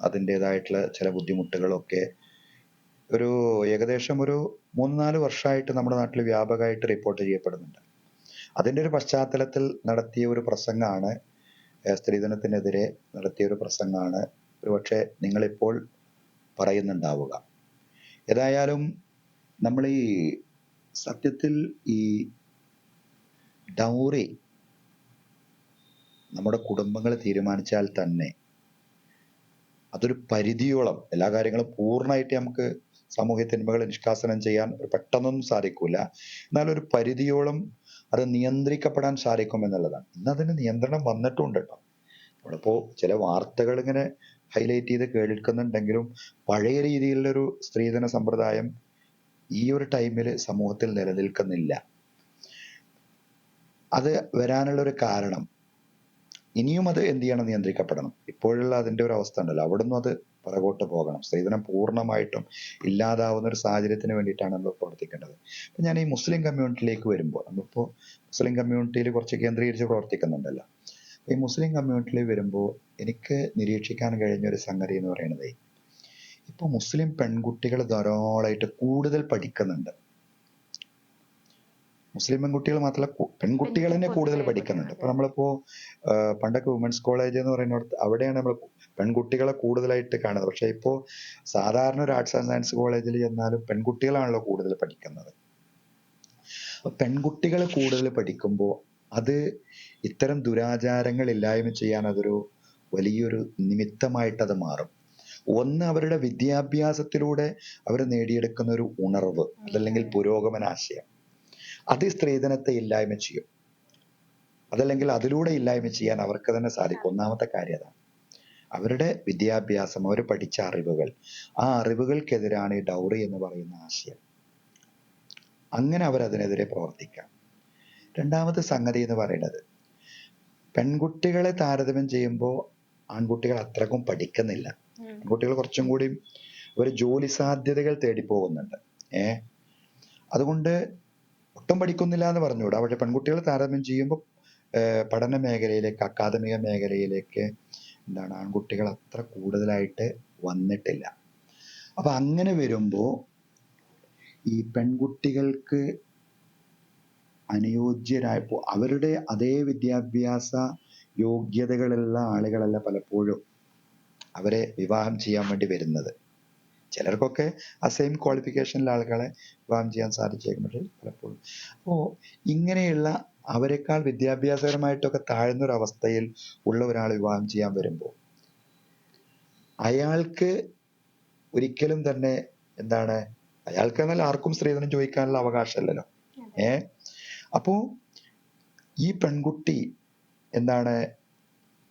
Speaker 2: അതിൻ്റെതായിട്ടുള്ള ചില ബുദ്ധിമുട്ടുകളൊക്കെ ഏകദേശം ഒരു 3-4 വർഷമായിട്ട് നമ്മുടെ നാട്ടിൽ വ്യാപകമായിട്ട് റിപ്പോർട്ട് ചെയ്യപ്പെടുന്നുണ്ട്. അതിൻ്റെ ഒരു പശ്ചാത്തലത്തിൽ നടത്തിയ ഒരു പ്രസംഗമാണ്, സ്ത്രീധനത്തിനെതിരെ നടത്തിയ ഒരു പ്രസംഗമാണ് ഒരുപക്ഷെ നിങ്ങളിപ്പോൾ പറയുന്നുണ്ടാവുക. ഏതായാലും നമ്മൾ ഈ സത്യത്തിൽ ഈ ഡൗറി നമ്മുടെ കുടുംബങ്ങൾ തീരുമാനിച്ചാൽ തന്നെ അതൊരു പരിധിയോളം, എല്ലാ കാര്യങ്ങളും പൂർണ്ണമായിട്ട് നമുക്ക് സാമൂഹ്യ തിന്മകൾ നിഷ്കാസനം ചെയ്യാൻ പെട്ടെന്നൊന്നും സാധിക്കൂല, എന്നാൽ ഒരു പരിധിയോളം അത് നിയന്ത്രിക്കപ്പെടാൻ സാധിക്കും എന്നുള്ളതാണ്. ഇന്ന് അതിന് നിയന്ത്രണം വന്നിട്ടുണ്ട് കേട്ടോ. നമ്മളിപ്പോ ചില വാർത്തകൾ ഇങ്ങനെ ഹൈലൈറ്റ് ചെയ്ത് കേൾക്കുന്നുണ്ടെങ്കിലും പഴയ രീതിയിലുള്ളൊരു സ്ത്രീധന സമ്പ്രദായം ഈ ഒരു ടൈമിൽ സമൂഹത്തിൽ നിലനിൽക്കുന്നില്ല. അത് വരാനുള്ള ഒരു കാരണം, ഇനിയും അത് എന്ത് ചെയ്യണം, നിയന്ത്രിക്കപ്പെടണം. ഇപ്പോഴുള്ള അതിൻ്റെ ഒരു അവസ്ഥ ഉണ്ടല്ലോ, അവിടുന്ന് അത് പുറകോട്ട് പോകണം. സ്ത്രീധനം പൂർണ്ണമായിട്ടും ഇല്ലാതാവുന്ന ഒരു സാഹചര്യത്തിന് വേണ്ടിയിട്ടാണ് നമ്മൾ പ്രവർത്തിക്കേണ്ടത്. അപ്പം ഞാൻ ഈ മുസ്ലിം കമ്മ്യൂണിറ്റിയിലേക്ക് വരുമ്പോൾ, നമ്മളിപ്പോൾ മുസ്ലിം കമ്മ്യൂണിറ്റിയിൽ കുറച്ച് കേന്ദ്രീകരിച്ച് പ്രവർത്തിക്കുന്നുണ്ടല്ലോ. ഈ മുസ്ലിം കമ്മ്യൂണിറ്റിയിൽ വരുമ്പോൾ എനിക്ക് നിരീക്ഷിക്കാൻ കഴിഞ്ഞ ഒരു സംഗതി എന്ന് പറയുന്നത്, ഇപ്പൊ മുസ്ലിം പെൺകുട്ടികൾ ധാരാളമായിട്ട് കൂടുതൽ പഠിക്കുന്നുണ്ട്. മുസ്ലിം പെൺകുട്ടികൾ മാത്രമല്ല, പെൺകുട്ടികൾ തന്നെ കൂടുതൽ പഠിക്കുന്നുണ്ട്. ഇപ്പൊ നമ്മളിപ്പോ പണ്ടൊക്കെ വുമൻസ് കോളേജ് എന്ന് പറയുന്നിടത്ത് അവിടെയാണ് നമ്മൾ പെൺകുട്ടികളെ കൂടുതലായിട്ട് കാണുന്നത്. പക്ഷെ ഇപ്പോ സാധാരണ ഒരു ആർട്സ് ആൻഡ് സയൻസ് കോളേജിൽ ചെന്നാലും പെൺകുട്ടികളാണല്ലോ കൂടുതൽ പഠിക്കുന്നത്. അപ്പൊ പെൺകുട്ടികൾ കൂടുതൽ പഠിക്കുമ്പോൾ അത് ഇത്തരം ദുരാചാരങ്ങൾ ഇല്ലായ്മ ചെയ്യാൻ അതൊരു വലിയൊരു നിമിത്തമായിട്ട് അത് മാറും. ഒന്ന്, അവരുടെ വിദ്യാഭ്യാസത്തിലൂടെ അവർ നേടിയെടുക്കുന്ന ഒരു ഉണർവ്, അതല്ലെങ്കിൽ പുരോഗമനാശയം, അത് സ്ത്രീധനത്തെ ഇല്ലായ്മ ചെയ്യും. അതല്ലെങ്കിൽ അതിലൂടെ ഇല്ലായ്മ ചെയ്യാൻ അവർക്ക് തന്നെ സാധിക്കും. ഒന്നാമത്തെ കാര്യം അതാണ്. അവരുടെ വിദ്യാഭ്യാസം, അവർ പഠിച്ച അറിവുകൾ, ആ അറിവുകൾക്കെതിരാണ് ഈ ഡൗറി എന്ന് പറയുന്ന ആശയം. അങ്ങനെ അവരതിനെതിരെ പ്രവർത്തിക്കാം. രണ്ടാമത്തെ സംഗതി എന്ന് പറയുന്നത്, പെൺകുട്ടികളെ താരതമ്യം ചെയ്യുമ്പോൾ ആൺകുട്ടികൾ അത്രക്കും പഠിക്കുന്നില്ല. പെൺകുട്ടികൾ കുറച്ചും കൂടി ഒരു ജോലി സാധ്യതകൾ തേടി പോകുന്നുണ്ട്. അതുകൊണ്ട് ഒട്ടും പഠിക്കുന്നില്ല എന്ന് പറഞ്ഞുകൂടാ. പക്ഷെ പെൺകുട്ടികൾ താരതമ്യം ചെയ്യുമ്പോൾ പഠന മേഖലയിലേക്ക്, അക്കാദമിക മേഖലയിലേക്ക് ആൺകുട്ടികൾ അത്ര കൂടുതലായിട്ട് വന്നിട്ടില്ല. അപ്പൊ അങ്ങനെ വരുമ്പോ ഈ പെൺകുട്ടികൾക്ക് അനുയോജ്യരായപ്പോൾ അവരുടെ അതേ വിദ്യാഭ്യാസ യോഗ്യതകളുള്ള ആളുകളല്ല പലപ്പോഴും അവരെ വിവാഹം ചെയ്യാൻ വേണ്ടി വരുന്നത്. ചിലർക്കൊക്കെ ആ സെയിം ക്വാളിഫിക്കേഷനിലുള്ള ആളുകളെ വിവാഹം ചെയ്യാൻ സാധിച്ചേക്കുന്നത് പലപ്പോഴും. അപ്പോൾ ഇങ്ങനെയുള്ള അവരെക്കാൾ വിദ്യാഭ്യാസപരമായിട്ടൊക്കെ താഴ്ന്നൊരവസ്ഥയിൽ ഉള്ള ഒരാൾ വിവാഹം ചെയ്യാൻ വരുമ്പോൾ അയാൾക്ക് ഒരിക്കലും തന്നെ എന്താണ്, അയാൾക്ക് എന്നാൽ ആർക്കും സ്ത്രീധനം ചോദിക്കാനുള്ള അവകാശമല്ലല്ലോ. അപ്പോ ഈ പെൺകുട്ടി എന്താണ്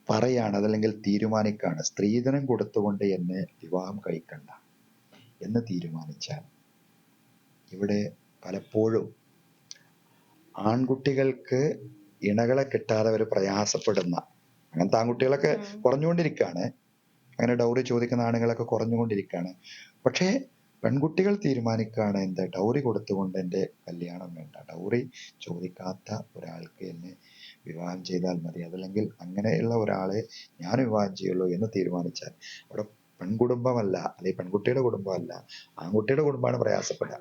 Speaker 2: പറയാണ്, അതല്ലെങ്കിൽ തീരുമാനിക്കാണ്, സ്ത്രീധനം കൊടുത്തുകൊണ്ട് എന്നെ വിവാഹം കഴിക്കണ്ട എന്ന് തീരുമാനിച്ചാൽ ഇവിടെ പലപ്പോഴും ആൺകുട്ടികൾക്ക് ഇണകളെ കിട്ടാതെ അവർ പ്രയാസപ്പെടുന്ന അങ്ങനത്തെ ആൺകുട്ടികളൊക്കെ കുറഞ്ഞുകൊണ്ടിരിക്കുകയാണ്. അങ്ങനെ ഡൗറി ചോദിക്കുന്ന ആണുങ്ങളൊക്കെ കുറഞ്ഞുകൊണ്ടിരിക്കുകയാണ്. പക്ഷേ പെൺകുട്ടികൾ തീരുമാനിക്കുകയാണ്, എന്താ ഡൗറി കൊടുത്തുകൊണ്ട് എൻ്റെ കല്യാണം വേണ്ട, ഡൗറി ചോദിക്കാത്ത ഒരാൾക്ക് എന്നെ വിവാഹം ചെയ്താൽ മതി, അതല്ലെങ്കിൽ അങ്ങനെയുള്ള ഒരാളെ ഞാൻ വിവാഹം ചെയ്യുള്ളൂ എന്ന് തീരുമാനിച്ചാൽ അവിടെ പെൺകുടുംബമല്ല, അല്ലെങ്കിൽ പെൺകുട്ടിയുടെ കുടുംബമല്ല, ആൺകുട്ടിയുടെ കുടുംബമാണ് പ്രയാസപ്പെടുക.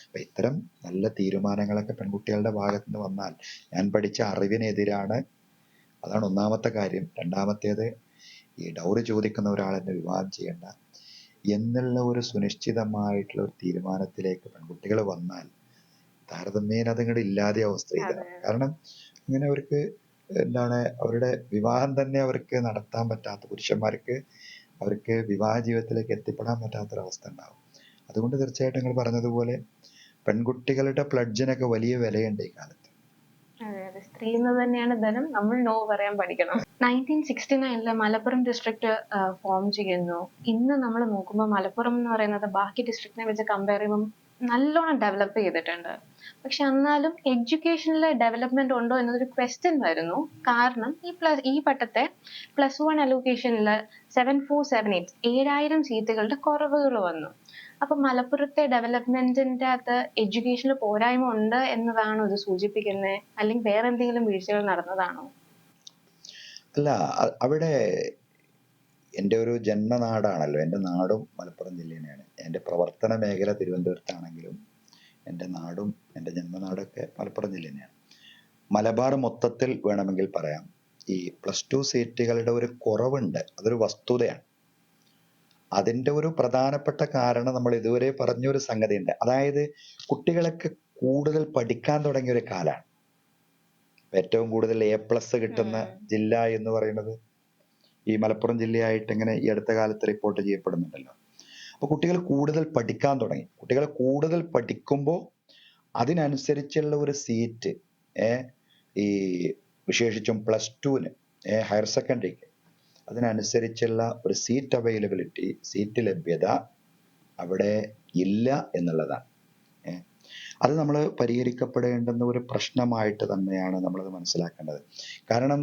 Speaker 2: അപ്പൊ ഇത്തരം നല്ല തീരുമാനങ്ങളൊക്കെ പെൺകുട്ടികളുടെ ഭാഗത്ത് നിന്ന് വന്നാൽ ഞാൻ പഠിച്ച അറിവിനെതിരാണ്. അതാണ് ഒന്നാമത്തെ കാര്യം. രണ്ടാമത്തേത്, ഈ ഡൗറി ചോദിക്കുന്ന ഒരാളെന്നെ വിവാഹം ചെയ്യണ്ട എന്നുള്ള ഒരു സുനിശ്ചിതമായിട്ടുള്ള ഒരു തീരുമാനത്തിലേക്ക് പെൺകുട്ടികൾ വന്നാൽ താരതമ്യേന അതിങ്ങോട്ട് ഇല്ലാതെയാവും സ്ത്രീധനം. കാരണം അങ്ങനെ അവർക്ക് എന്താണ്, അവരുടെ വിവാഹം തന്നെ അവർക്ക് നടത്താൻ പറ്റാത്ത, പുരുഷന്മാർക്ക് അവർക്ക് വിവാഹ ജീവിതത്തിലേക്ക് എത്തിപ്പെടാൻ പറ്റാത്തൊരവസ്ഥ ഉണ്ടാവും. അതുകൊണ്ട് തീർച്ചയായിട്ടും നിങ്ങൾ പറഞ്ഞതുപോലെ പെൺകുട്ടികളുടെ പ്ലഡ്ജിനൊക്കെ വലിയ വിലയുണ്ട് ഈ കാലത്ത്.
Speaker 1: അതെ അതെ, സ്ത്രീ എന്ന് തന്നെയാണ് ധനം, നമ്മൾ നോ പറയാൻ പഠിക്കണം. 1969 മലപ്പുറം ഡിസ്ട്രിക്ട് ഫോം ചെയ്യുന്നു. ഇന്ന് നമ്മൾ നോക്കുമ്പോൾ മലപ്പുറം എന്ന് പറയുന്നത് ബാക്കി ഡിസ്ട്രിക്റ്റിനെ വെച്ച് കമ്പയർ ചെയ്യുമ്പോൾ നല്ലോണം ഡെവലപ്പ് ചെയ്തിട്ടുണ്ട്. പക്ഷെ എന്നാലും എഡ്യൂക്കേഷനിലെ ഡെവലപ്മെന്റ് ഉണ്ടോ എന്നൊരു ക്വസ്റ്റ്യൻ വരുന്നു. കാരണം ഈ പട്ടത്തെ +1 അലോക്കേഷനിൽ 7478 7000 സീറ്റുകളുടെ കുറവുകൾ വന്നു. അപ്പൊ മലപ്പുറത്തെ ഡെവലപ്മെന്റിന്റെ അകത്ത് എഡ്യൂക്കേഷനിൽ പോരായ്മ ഉണ്ട് എന്നതാണോ ഇത് സൂചിപ്പിക്കുന്നത്, അല്ലെങ്കിൽ വേറെ എന്തെങ്കിലും വീഴ്ചകൾ നടന്നതാണോ?
Speaker 2: അല്ല, അവിടെ എൻ്റെ ഒരു ജന്മനാടാണല്ലോ, എൻ്റെ നാടും മലപ്പുറം ജില്ല തന്നെയാണ്. എൻ്റെ പ്രവർത്തന മേഖല തിരുവനന്തപുരത്താണെങ്കിലും എൻ്റെ നാടും എൻ്റെ ജന്മനാടൊക്കെ മലപ്പുറം ജില്ല തന്നെയാണ്. മലബാർ മൊത്തത്തിൽ വേണമെങ്കിൽ പറയാം, ഈ +2 സീറ്റുകളുടെ ഒരു കുറവുണ്ട്, അതൊരു വസ്തുതയാണ്. അതിൻ്റെ ഒരു പ്രധാനപ്പെട്ട കാരണം നമ്മൾ ഇതുവരെ പറഞ്ഞൊരു സംഗതി ഉണ്ട്. അതായത് കുട്ടികളൊക്കെ കൂടുതൽ പഠിക്കാൻ തുടങ്ങിയ ഒരു കാലാണ്. ഏറ്റവും കൂടുതൽ A+ കിട്ടുന്ന ജില്ല എന്ന് പറയുന്നത് ഈ മലപ്പുറം ജില്ലയായിട്ട് ഇങ്ങനെ ഈ അടുത്ത കാലത്ത് റിപ്പോർട്ട് ചെയ്യപ്പെടുന്നുണ്ടല്ലോ. അപ്പൊ കുട്ടികൾ കൂടുതൽ പഠിക്കാൻ തുടങ്ങി. കുട്ടികൾ കൂടുതൽ പഠിക്കുമ്പോൾ അതിനനുസരിച്ചുള്ള ഒരു സീറ്റ് ഈ വിശേഷിച്ചും +2-ന് ഹയർ സെക്കൻഡറിക്ക് അതിനനുസരിച്ചുള്ള ഒരു സീറ്റ് അവൈലബിലിറ്റി, സീറ്റ് ലഭ്യത അവിടെ ഇല്ല എന്നുള്ളതാണ്. അത് നമ്മൾ പരിഹരിക്കപ്പെടേണ്ടുന്ന ഒരു പ്രശ്നമായിട്ട് തന്നെയാണ് നമ്മളത് മനസ്സിലാക്കേണ്ടത്. കാരണം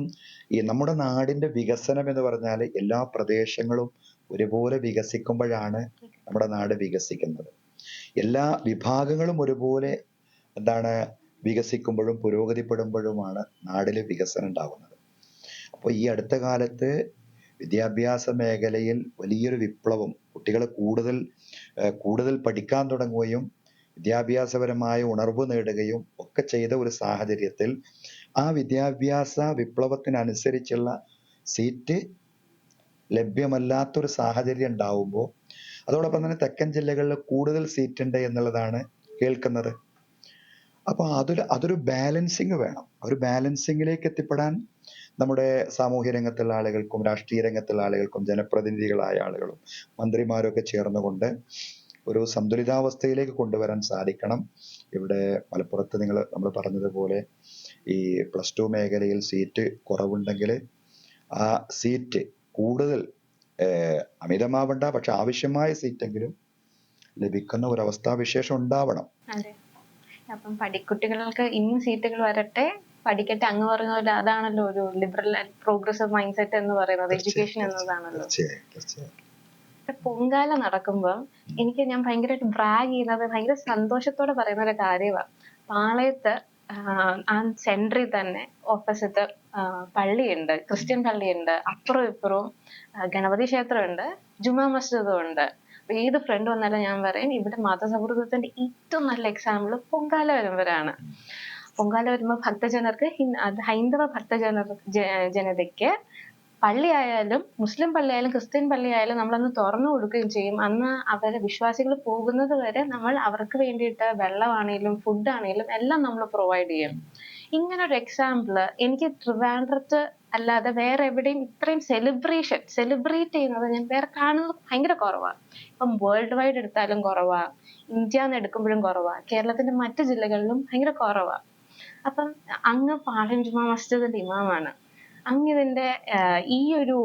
Speaker 2: ഈ നമ്മുടെ നാടിന്റെ വികസനം എന്ന് പറഞ്ഞാൽ എല്ലാ പ്രദേശങ്ങളും ഒരുപോലെ വികസിക്കുമ്പോഴാണ് നമ്മുടെ നാട് വികസിക്കുന്നത്. എല്ലാ വിഭാഗങ്ങളും ഒരുപോലെ എന്താണ് വികസിക്കുമ്പോഴും പുരോഗതിപ്പെടുമ്പോഴുമാണ് നാടില് വികസനം ഉണ്ടാവുന്നത്. അപ്പോൾ ഈ അടുത്ത കാലത്ത് വിദ്യാഭ്യാസ മേഖലയിൽ വലിയൊരു വിപ്ലവം, കുട്ടികൾ കൂടുതൽ പഠിക്കാൻ തുടങ്ങുകയും വിദ്യാഭ്യാസപരമായ ഉണർവ് നേടുകയും ഒക്കെ ചെയ്ത ഒരു സാഹചര്യത്തിൽ ആ വിദ്യാഭ്യാസ വിപ്ലവത്തിനനുസരിച്ചുള്ള സീറ്റ് ലഭ്യമല്ലാത്തൊരു സാഹചര്യം ഉണ്ടാവുമ്പോൾ അതോടൊപ്പം തന്നെ തെക്കൻ ജില്ലകളിൽ കൂടുതൽ സീറ്റ് ഉണ്ട് എന്നുള്ളതാണ് കേൾക്കുന്നത്. അപ്പൊ അതൊരു ബാലൻസിങ് വേണം. ഒരു ബാലൻസിങ്ങിലേക്ക് എത്തിപ്പെടാൻ നമ്മുടെ സാമൂഹ്യ രംഗത്തുള്ള ആളുകൾക്കും രാഷ്ട്രീയ രംഗത്തുള്ള ആളുകൾക്കും ജനപ്രതിനിധികളായ ആളുകളും മന്ത്രിമാരും ഒക്കെ ചേർന്നുകൊണ്ട് ഒരു സന്തുലിതാവസ്ഥയിലേക്ക് കൊണ്ടുവരാൻ സാധിക്കണം. ഇവിടെ മലപ്പുറത്ത് നമ്മൾ പറഞ്ഞതുപോലെ ഈ +2 മേഖലയിൽ സീറ്റ് കുറവുണ്ടെങ്കിൽ ആ സീറ്റ് കൂടുതൽ അമിതമാവണ്ട, പക്ഷെ ആവശ്യമായ സീറ്റെങ്കിലും ലഭിക്കുന്ന ഒരു അവസ്ഥാവിശേഷം ഉണ്ടാവണം.
Speaker 1: അതെ, അപ്പം കുട്ടികൾക്ക് ഇനിയും സീറ്റുകൾ വരട്ടെ, പഠിക്കട്ടെ, അങ്ങ് പറഞ്ഞ പോലെ അതാണല്ലോ ഒരു liberal and progressive mind set എന്ന് പറയുന്നത്, എഡ്യൂക്കേഷൻ എന്നതാണല്ലോ. പൊങ്കാല നടക്കുമ്പോൾ ഞാൻ ഭയങ്കരമായിട്ട് ബ്രാഗ് ചെയ്യുന്നത്, ഭയങ്കര സന്തോഷത്തോടെ പറയുന്ന ഒരു കാര്യമാണ്. പാളയത്ത് ആ സെന്ററിൽ തന്നെ ഓപ്പോസിറ്റ് പള്ളിയുണ്ട്, ക്രിസ്ത്യൻ പള്ളിയുണ്ട്, അപ്പുറവും ഇപ്പുറവും ഗണപതി ക്ഷേത്രമുണ്ട്, ജുമാ മസ്ജിദും ഉണ്ട്. ഏത് ഫ്രണ്ട് വന്നാലും ഞാൻ പറയും ഇവിടെ മതസൗഹൃദത്തിന്റെ ഏറ്റവും നല്ല എക്സാമ്പിൾ പൊങ്കാല വരുമ്പോഴാണ്. പൊങ്കാല വരുമ്പോൾ ഭക്തജനർക്ക് ഹൈന്ദവ ജനതയ്ക്ക് പള്ളിയായാലും മുസ്ലിം പള്ളിയായാലും ക്രിസ്ത്യൻ പള്ളിയായാലും നമ്മളന്ന് തുറന്നു കൊടുക്കുകയും ചെയ്യും. അന്ന് അവരെ വിശ്വാസികൾ പോകുന്നത് വരെ നമ്മൾ അവർക്ക് വേണ്ടിയിട്ട് വെള്ളമാണേലും ഫുഡാണേലും എല്ലാം നമ്മൾ പ്രൊവൈഡ് ചെയ്യും. ഇങ്ങനെ ഒരു എക്സാമ്പിൾ എനിക്ക് ട്രിവാൻഡ്രത്ത് അല്ലാതെ വേറെ എവിടെയും ഇത്രയും സെലിബ്രേറ്റ് ചെയ്യുന്നത് ഞാൻ വേറെ കാണുന്നത് ഭയങ്കര കുറവാണ്. ഇപ്പം വേൾഡ് വൈഡ് എടുത്താലും കുറവാ, ഇന്ത്യ എടുക്കുമ്പോഴും കുറവാ, കേരളത്തിന്റെ മറ്റു ജില്ലകളിലും ഭയങ്കര കുറവാ. അപ്പം അങ്ങ് പാളയം ജുമാ മസ്ജിദിന്റെ ഇമാമാണ്. അങ്ങ് ഇതിന്റെ ഈ ഒരു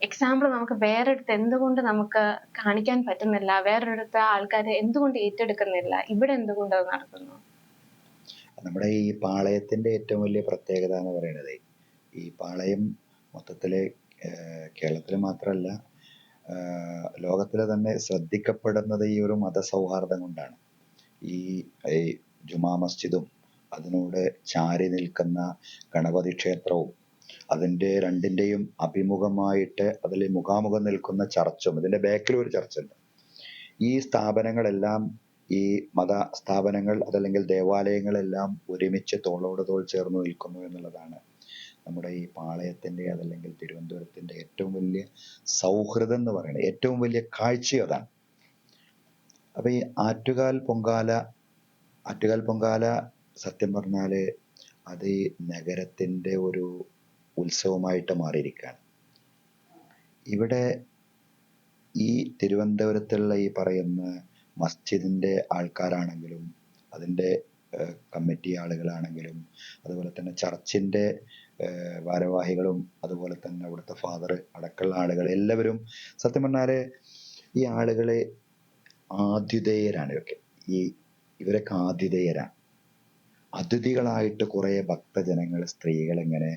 Speaker 1: എക്സാമ്പിൾ നമുക്ക് വേറൊരിടത്ത് എന്തുകൊണ്ട് നമുക്ക് കാണിക്കാൻ പറ്റുന്നില്ല, വേറൊരിടത്ത് ആൾക്കാര് എന്തുകൊണ്ട് ഏറ്റെടുക്കുന്നില്ല, ഇവിടെ എന്തുകൊണ്ട് അത് നടക്കുന്നു?
Speaker 2: നമ്മുടെ ഈ പാളയത്തിന്റെ ഏറ്റവും വലിയ പ്രത്യേകത എന്ന് പറയുന്നത്, ഈ പാളയം മൊത്തത്തില് കേരളത്തിൽ മാത്രമല്ല ലോകത്തിലെ തന്നെ ശ്രദ്ധിക്കപ്പെടുന്നത് ഈ ഒരു മതസൗഹാർദ്ദം കൊണ്ടാണ്. ഈ ജുമാ മസ്ജിദും അതിനോട് ചാരി നിൽക്കുന്ന ഗണപതി ക്ഷേത്രവും അതിന്റെ രണ്ടിന്റെയും അഭിമുഖമായിട്ട് അതിൽ മുഖാമുഖം നിൽക്കുന്ന ചർച്ചും, ഇതിന്റെ ബാക്കിൽ ഒരു ചർച്ചുണ്ട്. ഈ സ്ഥാപനങ്ങളെല്ലാം, ഈ മത സ്ഥാപനങ്ങൾ അതല്ലെങ്കിൽ ദേവാലയങ്ങളെല്ലാം ഒരുമിച്ച് തോളോട് തോൾ ചേർന്ന് നിൽക്കുന്നു എന്നുള്ളതാണ് നമ്മുടെ ഈ പാളയത്തിന്റെ അതല്ലെങ്കിൽ തിരുവനന്തപുരത്തിന്റെ ഏറ്റവും വലിയ സൗഹൃദം എന്ന് പറയുന്നത്. ഏറ്റവും വലിയ കാഴ്ച അതാണ്. അപ്പൊ ഈ ആറ്റുകാൽ പൊങ്കാല സത്യം പറഞ്ഞാല് അത് ഈ നഗരത്തിന്റെ ഒരു ഉത്സവമായിട്ട് മാറിയിരിക്കുകയാണ്. ഇവിടെ ഈ തിരുവനന്തപുരത്തുള്ള ഈ പറയുന്ന മസ്ജിദിന്റെ ആൾക്കാരാണെങ്കിലും അതിന്റെ കമ്മിറ്റി ആളുകളാണെങ്കിലും അതുപോലെ തന്നെ ചർച്ചിന്റെ ഭാരവാഹികളും അതുപോലെ തന്നെ അവിടുത്തെ ഫാദർ അടക്കമുള്ള ആളുകൾ എല്ലാവരും സത്യം പറഞ്ഞാല് ഈ ആളുകളെ ആതിഥേയരാണ്. ഇവരൊക്കെ ആതിഥേയരാണ്. അതിഥികളായിട്ട് കുറെ ഭക്തജനങ്ങൾ, സ്ത്രീകൾ ഇങ്ങനെ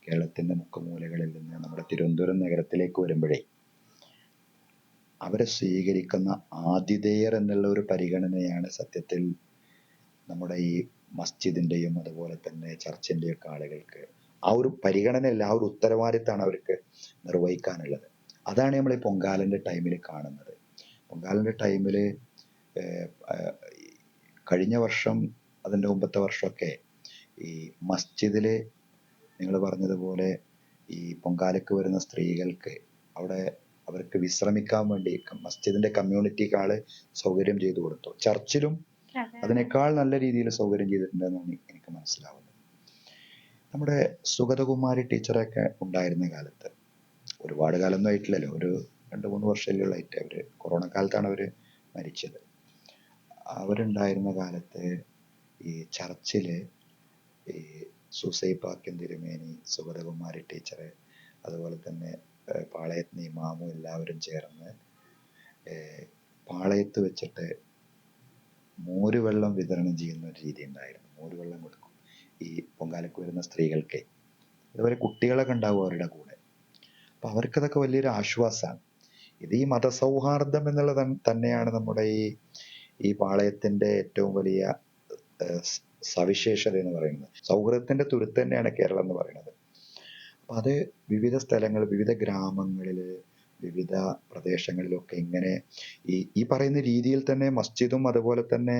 Speaker 2: കേരളത്തിന്റെ മുക്കുമൂലകളിൽ നിന്ന് നമ്മുടെ തിരുവനന്തപുരം നഗരത്തിലേക്ക് വരുമ്പോഴേ അവരെ സ്വീകരിക്കുന്ന ആതിഥേയർ എന്നുള്ള ഒരു പരിഗണനയാണ് സത്യത്തിൽ നമ്മുടെ ഈ മസ്ജിദിന്റെയും അതുപോലെ തന്നെ ചർച്ചിന്റെയും ഒക്കെ ആളുകൾക്ക്. ആ ഒരു പരിഗണനയല്ല, ആ ഒരു ഉത്തരവാദിത്തമാണ് അവർക്ക് നിർവഹിക്കാനുള്ളത്. അതാണ് നമ്മൾ ഈ പൊങ്കാലന്റെ ടൈമിൽ കാണുന്നത്. പൊങ്കാലന്റെ ടൈമില് കഴിഞ്ഞ വർഷം അതിന്റെ മുമ്പത്തെ വർഷമൊക്കെ ഈ മസ്ജിദില് നിങ്ങൾ പറഞ്ഞതുപോലെ ഈ പൊങ്കാലയ്ക്ക് വരുന്ന സ്ത്രീകൾക്ക് അവിടെ അവർക്ക് വിശ്രമിക്കാൻ വേണ്ടി മസ്ജിദിന്റെ കമ്മ്യൂണിറ്റിക്കാള് സൗകര്യം ചെയ്തു കൊടുത്തു. ചർച്ചിലും അതിനേക്കാൾ നല്ല രീതിയിൽ സൗകര്യം ചെയ്തിട്ടുണ്ടെന്നാണ് എനിക്ക് മനസ്സിലാവുന്നത്. നമ്മുടെ സുഗതകുമാരി ടീച്ചറൊക്കെ ഉണ്ടായിരുന്ന കാലത്ത്, ഒരുപാട് കാലമൊന്നും ആയിട്ടില്ലല്ലോ, ഒരു 2-3 വർഷമല്ലേതായിട്ട്, അവര് കൊറോണ കാലത്താണ് അവര് മരിച്ചത്. അവരുണ്ടായിരുന്ന കാലത്ത് ഈ ചർച്ചില് ഈ സൂസൈപ്പാക്യം തിരുമേനി, സുഗതകുമാരി ടീച്ചറ്, അതുപോലെ തന്നെ പാളയത്ത് ഇമാമും എല്ലാവരും ചേർന്ന് പാളയത്ത് വെച്ചിട്ട് മോരുവെള്ളം വിതരണം ചെയ്യുന്ന ഒരു രീതി ഉണ്ടായിരുന്നു. മോരുവെള്ളം കൊടുക്കും ഈ പൊങ്കാലയ്ക്ക് വരുന്ന സ്ത്രീകൾക്ക്. അതുപോലെ കുട്ടികളൊക്കെ ഉണ്ടാവും അവരുടെ കൂടെ. അപ്പൊ അവർക്കതൊക്കെ വലിയൊരു ആശ്വാസമാണ്. ഇത് ഈ മതസൗഹാർദ്ദം എന്നുള്ളത് തന്നെയാണ് നമ്മുടെ ഈ പാളയത്തിന്റെ ഏറ്റവും വലിയ സവിശേഷത എന്ന് പറയുന്നത്. സൗഹൃദത്തിന്റെ തുരുത്ത് തന്നെയാണ് കേരളം എന്ന് പറയുന്നത്. അപ്പൊ അത് വിവിധ സ്ഥലങ്ങൾ, വിവിധ ഗ്രാമങ്ങളില്, വിവിധ പ്രദേശങ്ങളിലൊക്കെ ഇങ്ങനെ ഈ പറയുന്ന രീതിയിൽ തന്നെ മസ്ജിദും അതുപോലെ തന്നെ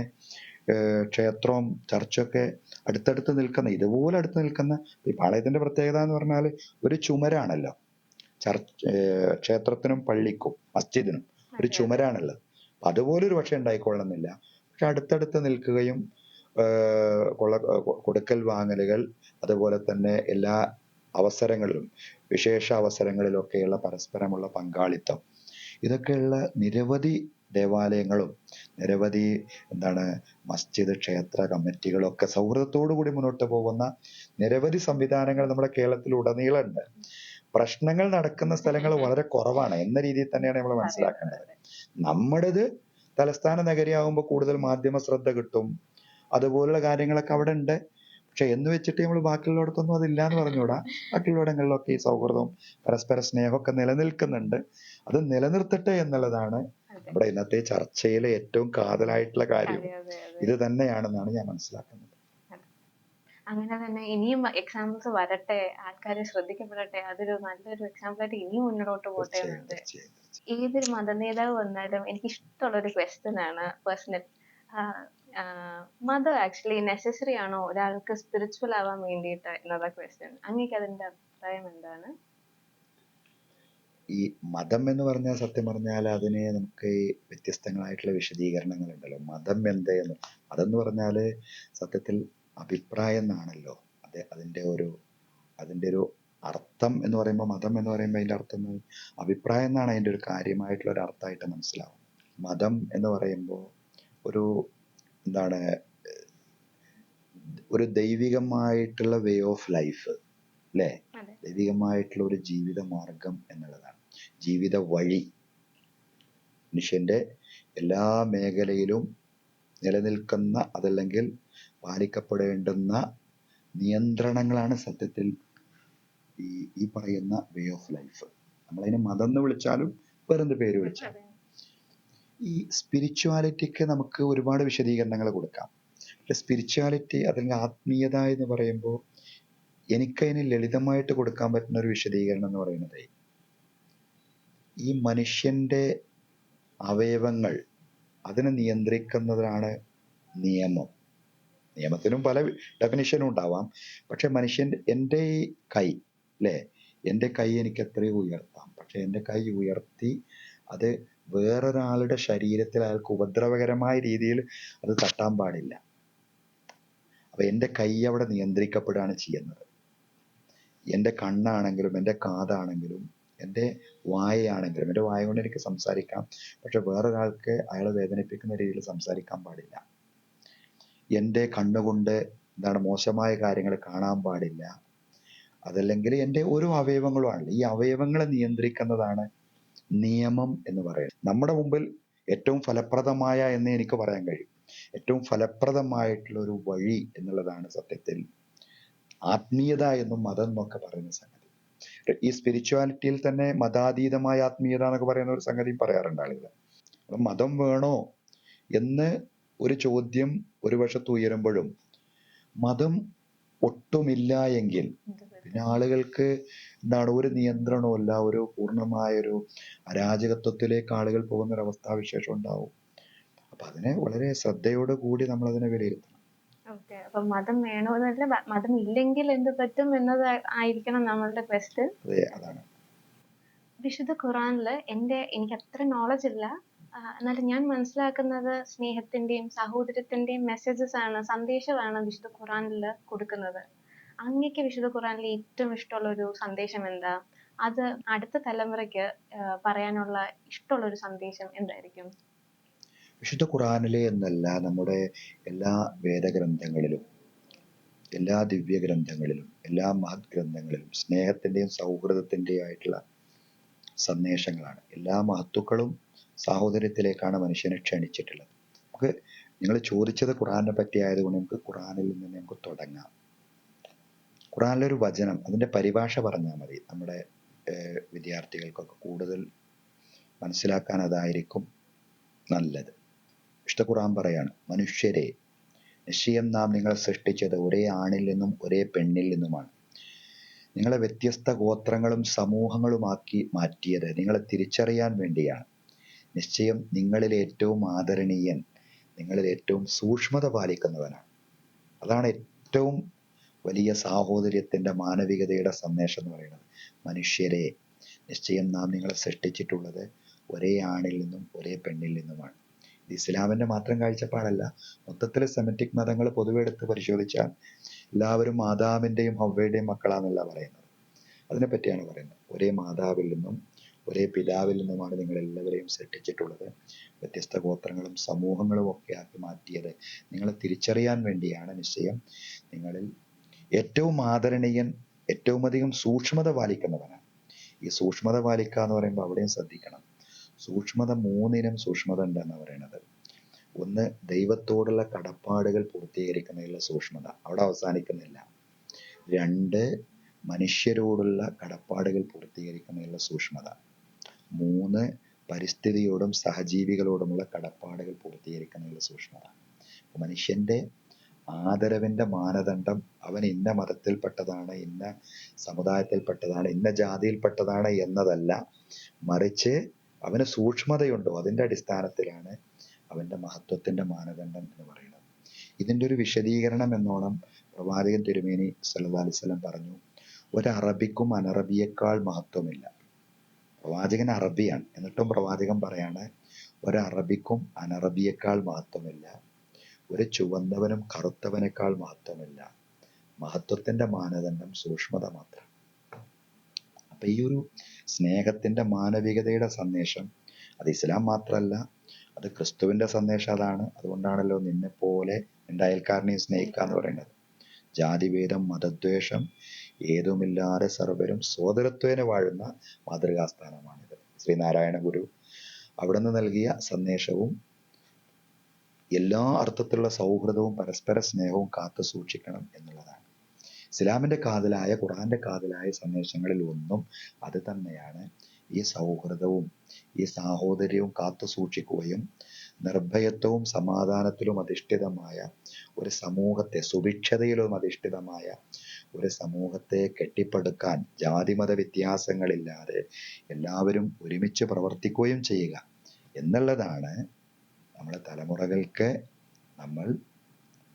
Speaker 2: ക്ഷേത്രവും ചർച്ചൊക്കെ അടുത്തടുത്ത് നിൽക്കുന്ന, ഇതുപോലെ അടുത്ത് നിൽക്കുന്ന, ഈ പാളയത്തിന്റെ പ്രത്യേകത എന്ന് പറഞ്ഞാൽ ഒരു ചുമരാണല്ലോ. ക്ഷേത്രത്തിനും പള്ളിക്കും മസ്ജിദിനും ഒരു ചുമരാണുള്ളത്. അതുപോലെ ഒരു പക്ഷെ ഉണ്ടായിക്കൊള്ളുന്നില്ല. പക്ഷെ അടുത്തടുത്ത് നിൽക്കുകയും കൊടുക്കൽ വാങ്ങലുകൾ, അതുപോലെ തന്നെ എല്ലാ അവസരങ്ങളിലും വിശേഷ അവസരങ്ങളിലൊക്കെയുള്ള പരസ്പരമുള്ള പങ്കാളിത്തം, ഇതൊക്കെയുള്ള നിരവധി ദേവാലയങ്ങളും നിരവധി മസ്ജിദ് ക്ഷേത്ര കമ്മിറ്റികളൊക്കെ സൗഹൃദത്തോടു കൂടി മുന്നോട്ട് പോകുന്ന നിരവധി സംവിധാനങ്ങൾ നമ്മുടെ കേരളത്തിൽ ഉടനീളമുണ്ട്. പ്രശ്നങ്ങൾ നടക്കുന്ന സ്ഥലങ്ങൾ വളരെ കുറവാണ് എന്ന രീതിയിൽ തന്നെയാണ് നമ്മൾ മനസ്സിലാക്കേണ്ടത്. നമ്മുടേത് തലസ്ഥാന നഗരിയാകുമ്പോൾ കൂടുതൽ മാധ്യമ ശ്രദ്ധ കിട്ടും, അതുപോലുള്ള കാര്യങ്ങളൊക്കെ അവിടെ ഉണ്ട്. പക്ഷെ എന്ന് വെച്ചിട്ട് നമ്മൾ ബാക്കിയുള്ളിടത്തൊന്നും അതില്ല എന്ന് പറഞ്ഞുകൂടാ. ബാക്കിയുള്ളിടങ്ങളിലൊക്കെ ഈ സൗഹൃദവും പരസ്പര സ്നേഹമൊക്കെ നിലനിൽക്കുന്നുണ്ട്. അത് നിലനിർത്തട്ടെ എന്നുള്ളതാണ് നമ്മുടെ ഇന്നത്തെ ചർച്ചയിലെ ഏറ്റവും കാതലായിട്ടുള്ള കാര്യം. ഇത് തന്നെയാണെന്നാണ് ഞാൻ മനസ്സിലാക്കുന്നത്.
Speaker 1: അങ്ങനെ തന്നെ ഇനിയും എക്സാമ്പിൾസ് വരട്ടെ, ആൾക്കാര് ശ്രദ്ധിക്കപ്പെടട്ടെ. അതൊരു നല്ലൊരു എക്സാമ്പിൾ ആയിട്ട് ഇനിയും മുന്നോട്ട് പോട്ടെ
Speaker 2: തീർച്ചയായും
Speaker 1: എന്നുണ്ട്.
Speaker 2: തീർച്ചയായും തീർച്ചയായും.
Speaker 1: ഏതൊരു മതനേതാവ് വന്നാലും എനിക്ക് ഇഷ്ടമുള്ള ഒരു ക്വസ്റ്റ്യൻ ആണ് പേഴ്സണൽ. മതം ആക്ച്വലി നെസസറി ആണോ ഒരാൾക്ക് സ്പിരിച്വൽ ആവാൻ വേണ്ടിയിട്ട് എന്നുള്ള ക്വസ്റ്റ്യൻ. അങ്ങേക്ക് അതിന്റെ അഭിപ്രായം എന്താണ്?
Speaker 2: ഈ മതം എന്ന് പറഞ്ഞാൽ സത്യം പറഞ്ഞാൽ അതിന് നമുക്ക് വ്യത്യസ്തങ്ങളായിട്ടുള്ള വിശദീകരണങ്ങൾ ഉണ്ടല്ലോ. മതം എന്ത് എന്ന്, അതെന്ന് പറഞ്ഞാല് സത്യത്തിൽ അഭിപ്രായം എന്നാണല്ലോ. അതിന്റെ ഒരു അർത്ഥം എന്ന് പറയുമ്പോൾ, മതം എന്ന് പറയുമ്പോൾ അതിന്റെ അർത്ഥം അഭിപ്രായം എന്നാണ് അതിന്റെ ഒരു കാര്യമായിട്ടുള്ള ഒരു അർത്ഥമായിട്ട് മനസ്സിലാവും. മതം എന്ന് പറയുമ്പോൾ ഒരു എന്താണ്, ഒരു ദൈവികമായിട്ടുള്ള വേ ഓഫ് ലൈഫ് അല്ലേ,
Speaker 1: അതെ.
Speaker 2: ദൈവികമായിട്ടുള്ള ഒരു ജീവിത മാർഗം എന്നുള്ളതാണ്, ജീവിത വഴി. മനുഷ്യന്റെ എല്ലാ മേഖലയിലും നിലനിൽക്കുന്ന, അതല്ലെങ്കിൽ പാലിക്കപ്പെടേണ്ടുന്ന നിയന്ത്രണങ്ങളാണ് സത്യത്തിൽ ഈ പറയുന്ന വേ ഓഫ് ലൈഫ്. നമ്മളതിനെ മതം എന്ന് വിളിച്ചാലും വേറെന്ത് പേര് വിളിച്ചാലും. ഈ സ്പിരിച്വാലിറ്റിക്ക് നമുക്ക് ഒരുപാട് വിശദീകരണങ്ങൾ കൊടുക്കാം. സ്പിരിച്വാലിറ്റി അല്ലെങ്കിൽ ആത്മീയത എന്ന് പറയുമ്പോൾ എനിക്കതിന് ലളിതമായിട്ട് കൊടുക്കാൻ പറ്റുന്ന ഒരു വിശദീകരണം എന്ന് പറയുന്നത്, ഈ മനുഷ്യന്റെ അവയവങ്ങൾ അതിനെ നിയന്ത്രിക്കുന്നതാണ് നിയമം. നിയമത്തിനും പല ഡെഫിനിഷനും ഉണ്ടാവാം. പക്ഷെ എൻ്റെ ഈ കൈ അല്ലേ, എൻ്റെ കൈ എനിക്ക് എത്രയോ ഉയർത്താം. പക്ഷെ എൻ്റെ കൈ ഉയർത്തി അത് വേറൊരാളുടെ ശരീരത്തിൽ അയാൾക്ക് ഉപദ്രവകരമായ രീതിയിൽ അത് തട്ടാൻ പാടില്ല. അപ്പൊ എൻ്റെ കൈ അവിടെ നിയന്ത്രിക്കപ്പെടുകയാണ് ചെയ്യുന്നത്. എൻ്റെ കണ്ണാണെങ്കിലും എൻ്റെ കാതാണെങ്കിലും എൻ്റെ വായയാണെങ്കിലും, എൻ്റെ വായ കൊണ്ട് എനിക്ക് സംസാരിക്കാം, പക്ഷെ വേറൊരാൾക്ക് അയാളെ വേദനിപ്പിക്കുന്ന രീതിയിൽ സംസാരിക്കാൻ പാടില്ല. എൻ്റെ കണ്ണുകൊണ്ട് മോശമായ കാര്യങ്ങൾ കാണാൻ പാടില്ല. അതല്ലെങ്കിൽ എൻ്റെ ഓരോ അവയവങ്ങളുമാണല്ലോ, ഈ അവയവങ്ങളെ നിയന്ത്രിക്കുന്നതാണ് നിയമം എന്ന് പറയുന്നത്. നമ്മുടെ മുമ്പിൽ ഏറ്റവും ഫലപ്രദമായ എന്ന് എനിക്ക് പറയാൻ കഴിയും, ഏറ്റവും ഫലപ്രദമായിട്ടുള്ള ഒരു വഴി എന്നുള്ളതാണ് സത്യത്തിൽ ആത്മീയത എന്നും മതം എന്നൊക്കെ പറയുന്ന സംഗതി. ഈ സ്പിരിച്വാലിറ്റിയിൽ തന്നെ മതാതീതമായ ആത്മീയത എന്നൊക്കെ പറയുന്ന ഒരു സംഗതി പറയാറുണ്ട് ആളുകൾ. അപ്പൊ മതം വേണോ എന്ന് ഒരു ചോദ്യം ഒരു വശത്ത് ഉയരുമ്പോഴും, മതം ഒട്ടുമില്ല എങ്കിൽ പിന്നെ ആളുകൾക്ക് ഒരു നിയന്ത്രണവുമില്ല, ഒരു പൂർണ്ണമായൊരു അരാജകത്വത്തിലേക്ക് ആളുകൾ പോകുന്ന ഒരു അവസ്ഥാവിശേഷം ഉണ്ടാവും. അപ്പൊ അതിനെ വളരെ ശ്രദ്ധയോട് കൂടി നമ്മൾ അതിനെ വിലയിരുത്തണം.
Speaker 1: ഓക്കെ, അപ്പൊ മതം വേണമെന്നല്ല, മതം ഇല്ലെങ്കിൽ എന്ത് പറ്റും എന്നത് ആയിരിക്കണം നമ്മളുടെ ക്വസ്റ്റ്യൻ.
Speaker 2: അതെ, അതാണ്.
Speaker 1: വിശുദ്ധ ഖുറാനില് എനിക്ക് അത്ര നോളജ് ഇല്ല, എന്നാലും ഞാൻ മനസ്സിലാക്കുന്നത് സ്നേഹത്തിന്റെയും സഹോദരത്തിന്റെയും മെസ്സേജസ് ആണ്, സന്ദേശമാണ് വിശുദ്ധ ഖുറാനിൽ കൊടുക്കുന്നത്. അങ്ങേക്ക് വിശുദ്ധ ഖുറാനിലെ ഏറ്റവും ഇഷ്ടമുള്ള ഒരു സന്ദേശം എന്താ? അത് അടുത്ത തലമുറയ്ക്ക് പറയാനുള്ള ഇഷ്ടമുള്ള ഒരു സന്ദേശം എന്തായിരിക്കും?
Speaker 2: വിശുദ്ധ ഖുറാനിലെ എന്നല്ല, നമ്മുടെ എല്ലാ വേദഗ്രന്ഥങ്ങളിലും, എല്ലാ ദിവ്യഗ്രന്ഥങ്ങളിലും, എല്ലാ മഹത് ഗ്രന്ഥങ്ങളിലും സ്നേഹത്തിന്റെയും സൗഹൃദത്തിന്റെയും ആയിട്ടുള്ള സന്ദേശങ്ങളാണ്. എല്ലാ മഹത്തുക്കളും സാഹോദര്യത്തിലേക്കാണ് മനുഷ്യനെ ക്ഷണിച്ചിട്ടുള്ളത്. നിങ്ങൾ ചോദിച്ചത് ഖുറാനെ പറ്റി ആയതുകൊണ്ട് നമുക്ക് ഖുറാനിൽ നിന്ന് നമുക്ക് തുടങ്ങാം. ഖുറാനിലൊരു വചനം, അതിന്റെ പരിഭാഷ പറഞ്ഞാൽ മതി, നമ്മുടെ വിദ്യാർത്ഥികൾക്കൊക്കെ കൂടുതൽ മനസ്സിലാക്കാൻ അതായിരിക്കും നല്ലത്. വിശുദ്ധ ഖുറാൻ പറയാണ്, മനുഷ്യരെ, നിശ്ചയം നാം നിങ്ങളെ സൃഷ്ടിച്ചത് ഒരേ ആണിൽ നിന്നും ഒരേ പെണ്ണിൽ നിന്നുമാണ്. നിങ്ങളെ വ്യത്യസ്ത ഗോത്രങ്ങളും സമൂഹങ്ങളുമാക്കി മാറ്റിയത് നിങ്ങളെ തിരിച്ചറിയാൻ വേണ്ടിയാണ്. നിശ്ചയം നിങ്ങളിൽ ഏറ്റവും ആദരണീയൻ നിങ്ങളിൽ ഏറ്റവും സൂക്ഷ്മത പാലിക്കുന്നവനാണ്. അതാണ് ഏറ്റവും വലിയ സാഹോദര്യത്തിന്റെ, മാനവികതയുടെ സന്ദേശം എന്ന് പറയുന്നത്. മനുഷ്യരെ, നിശ്ചയം നാം നിങ്ങളെ സൃഷ്ടിച്ചിട്ടുള്ളത് ഒരേ ആണിൽ നിന്നും ഒരേ പെണ്ണിൽ നിന്നുമാണ്. ഇത് ഇസ്ലാമിന്റെ മാത്രം കാഴ്ചപ്പാടല്ല, മൊത്തത്തിൽ സെമറ്റിക് മതങ്ങൾ പൊതുവെ എടുത്ത് പരിശോധിച്ചാൽ എല്ലാവരും ആദാമിന്റെയും ഹവ്വയുടെയും മക്കളാന്നല്ല പറയുന്നത്. അതിനെ പറ്റിയാണ് പറയുന്നത്. ഒരേ മാതാവിൽ നിന്നും ഒരേ പിതാവിൽ നിന്നുമാണ് നിങ്ങൾ എല്ലാവരെയും സൃഷ്ടിച്ചിട്ടുള്ളത്. വ്യത്യസ്ത ഗോത്രങ്ങളും സമൂഹങ്ങളും ഒക്കെ ആക്കി മാറ്റിയത് നിങ്ങളെ തിരിച്ചറിയാൻ വേണ്ടിയാണ്. നിശ്ചയം നിങ്ങളിൽ ഏറ്റവും ആദരണീയൻ ഏറ്റവും അധികം സൂക്ഷ്മത പാലിക്കുന്നവനാണ്. ഈ സൂക്ഷ്മത പാലിക്കുക എന്ന് പറയുമ്പോൾ അവിടെയും ശ്രദ്ധിക്കണം. സൂക്ഷ്മത, മൂന്നിനം സൂക്ഷ്മത ഉണ്ടെന്ന് പറയുന്നത്. ഒന്ന്, ദൈവത്തോടുള്ള കടപ്പാടുകൾ പൂർത്തീകരിക്കുന്നതിലുള്ള സൂക്ഷ്മത, അവിടെ അവസാനിക്കുന്നില്ല. രണ്ട്, മനുഷ്യരോടുള്ള കടപ്പാടുകൾ പൂർത്തീകരിക്കുന്നതിലുള്ള സൂക്ഷ്മത. മൂന്ന്, പരിസ്ഥിതിയോടും സഹജീവികളോടുമുള്ള കടപ്പാടുകൾ പൂർത്തീകരിക്കുന്നതിലുള്ള സൂക്ഷ്മത. മനുഷ്യന്റെ ആദരവിന്റെ മാനദണ്ഡം അവൻ ഇന്ന മതത്തിൽപ്പെട്ടതാണ്, ഇന്ന സമുദായത്തിൽപ്പെട്ടതാണ്, ഇന്ന ജാതിയിൽപ്പെട്ടതാണ് എന്നതല്ല, മറിച്ച് അവന് സൂക്ഷ്മതയുണ്ടോ അതിന്റെ അടിസ്ഥാനത്തിലാണ് അവന്റെ മഹത്വത്തിന്റെ മാനദണ്ഡം എന്ന് പറയുന്നത്. ഇതിന്റെ ഒരു വിശദീകരണം എന്നോണം പ്രവാചകൻ തിരുമേനി സല്ലല്ലാഹു അലൈഹി വസല്ലം പറഞ്ഞു, ഒരറബിക്കും അനറബിയേക്കാൾ മഹത്വമില്ല. പ്രവാചകൻ അറബിയാണ്, എന്നിട്ടും പ്രവാചകൻ പറയാണ് ഒരറബിക്കും അനറബിയേക്കാൾ മഹത്വമില്ല, ഒരു ചുവന്നവനും കറുത്തവനേക്കാൾ മഹത്വമില്ല. മഹത്വത്തിന്റെ മാനദണ്ഡം സൂക്ഷ്മത മാത്രം. അപ്പൊ ഈ ഒരു സ്നേഹത്തിന്റെ മാനവികതയുടെ സന്ദേശം അത് ഇസ്ലാം മാത്രമല്ല, അത് ക്രിസ്തുവിന്റെ സന്ദേശം അതാണ്. അതുകൊണ്ടാണല്ലോ നിന്നെ പോലെ നിന്റെ അയൽക്കാരനെയും സ്നേഹിക്കുക എന്ന് പറയുന്നത്. ജാതിഭേദം മതദ്വേഷം ഏതുമില്ലാതെ സർവരും സോദരത്വേന വാഴുന്ന മാതൃകാസ്ഥാനമാണിത്. ശ്രീനാരായണ ഗുരു അവിടുന്ന് നൽകിയ സന്ദേശവും എല്ലാ അർത്ഥത്തിലുള്ള സൗഹൃദവും പരസ്പര സ്നേഹവും കാത്തു സൂക്ഷിക്കണം എന്നുള്ളതാണ്. ഇസ്ലാമിന്റെ കാതലായ ഖുർആന്റെ കാതലായ സന്ദേശങ്ങളിൽ ഒന്നും അത് തന്നെയാണ്. ഈ സൗഹൃദവും ഈ സാഹോദര്യവും കാത്തു സൂക്ഷിക്കുകയും നിർഭയത്വവും സമാധാനത്തിലും അധിഷ്ഠിതമായ ഒരു സമൂഹത്തെ, സുഭിക്ഷതയിലും അധിഷ്ഠിതമായ ഒരു സമൂഹത്തെ കെട്ടിപ്പടുക്കാൻ ജാതിമത വ്യത്യാസങ്ങളില്ലാതെ എല്ലാവരും ഒരുമിച്ച് പ്രവർത്തിക്കുകയും ചെയ്യുക എന്നുള്ളതാണ് നമ്മുടെ തലമുറകൾക്ക് നമ്മൾ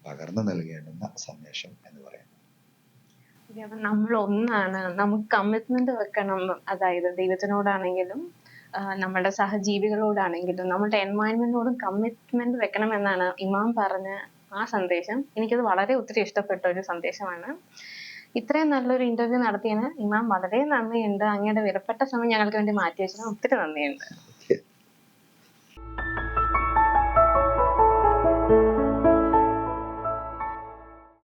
Speaker 2: പകർന്നു നൽകേണ്ടുന്ന സന്ദേശം എന്ന് പറയുന്നത്.
Speaker 1: നമ്മൾ ഒന്നാണ്, നമുക്ക് കമ്മിറ്റ്മെന്റ് വെക്കണം. അതായത് ദൈവത്തിനോടാണെങ്കിലും നമ്മുടെ സഹജീവികളോടാണെങ്കിലും നമ്മുടെ എൻവയൺമെന്റിനോടും കമ്മിറ്റ്മെന്റ് വെക്കണം എന്നാണ് ഇമാം പറഞ്ഞ ആ സന്ദേശം. എനിക്കത് വളരെ ഒത്തിരി ഇഷ്ടപ്പെട്ട ഒരു സന്ദേശമാണ്. ഇത്രയും നല്ലൊരു ഇന്റർവ്യൂ നടത്തിയതിന് ഇമാം വളരെ നന്ദിയുണ്ട്. അങ്ങയുടെ വിലപ്പെട്ട സമയം ഞങ്ങൾക്ക് വേണ്ടി മാറ്റി വെച്ചതിന് ഒത്തിരി നന്ദിയുണ്ട്.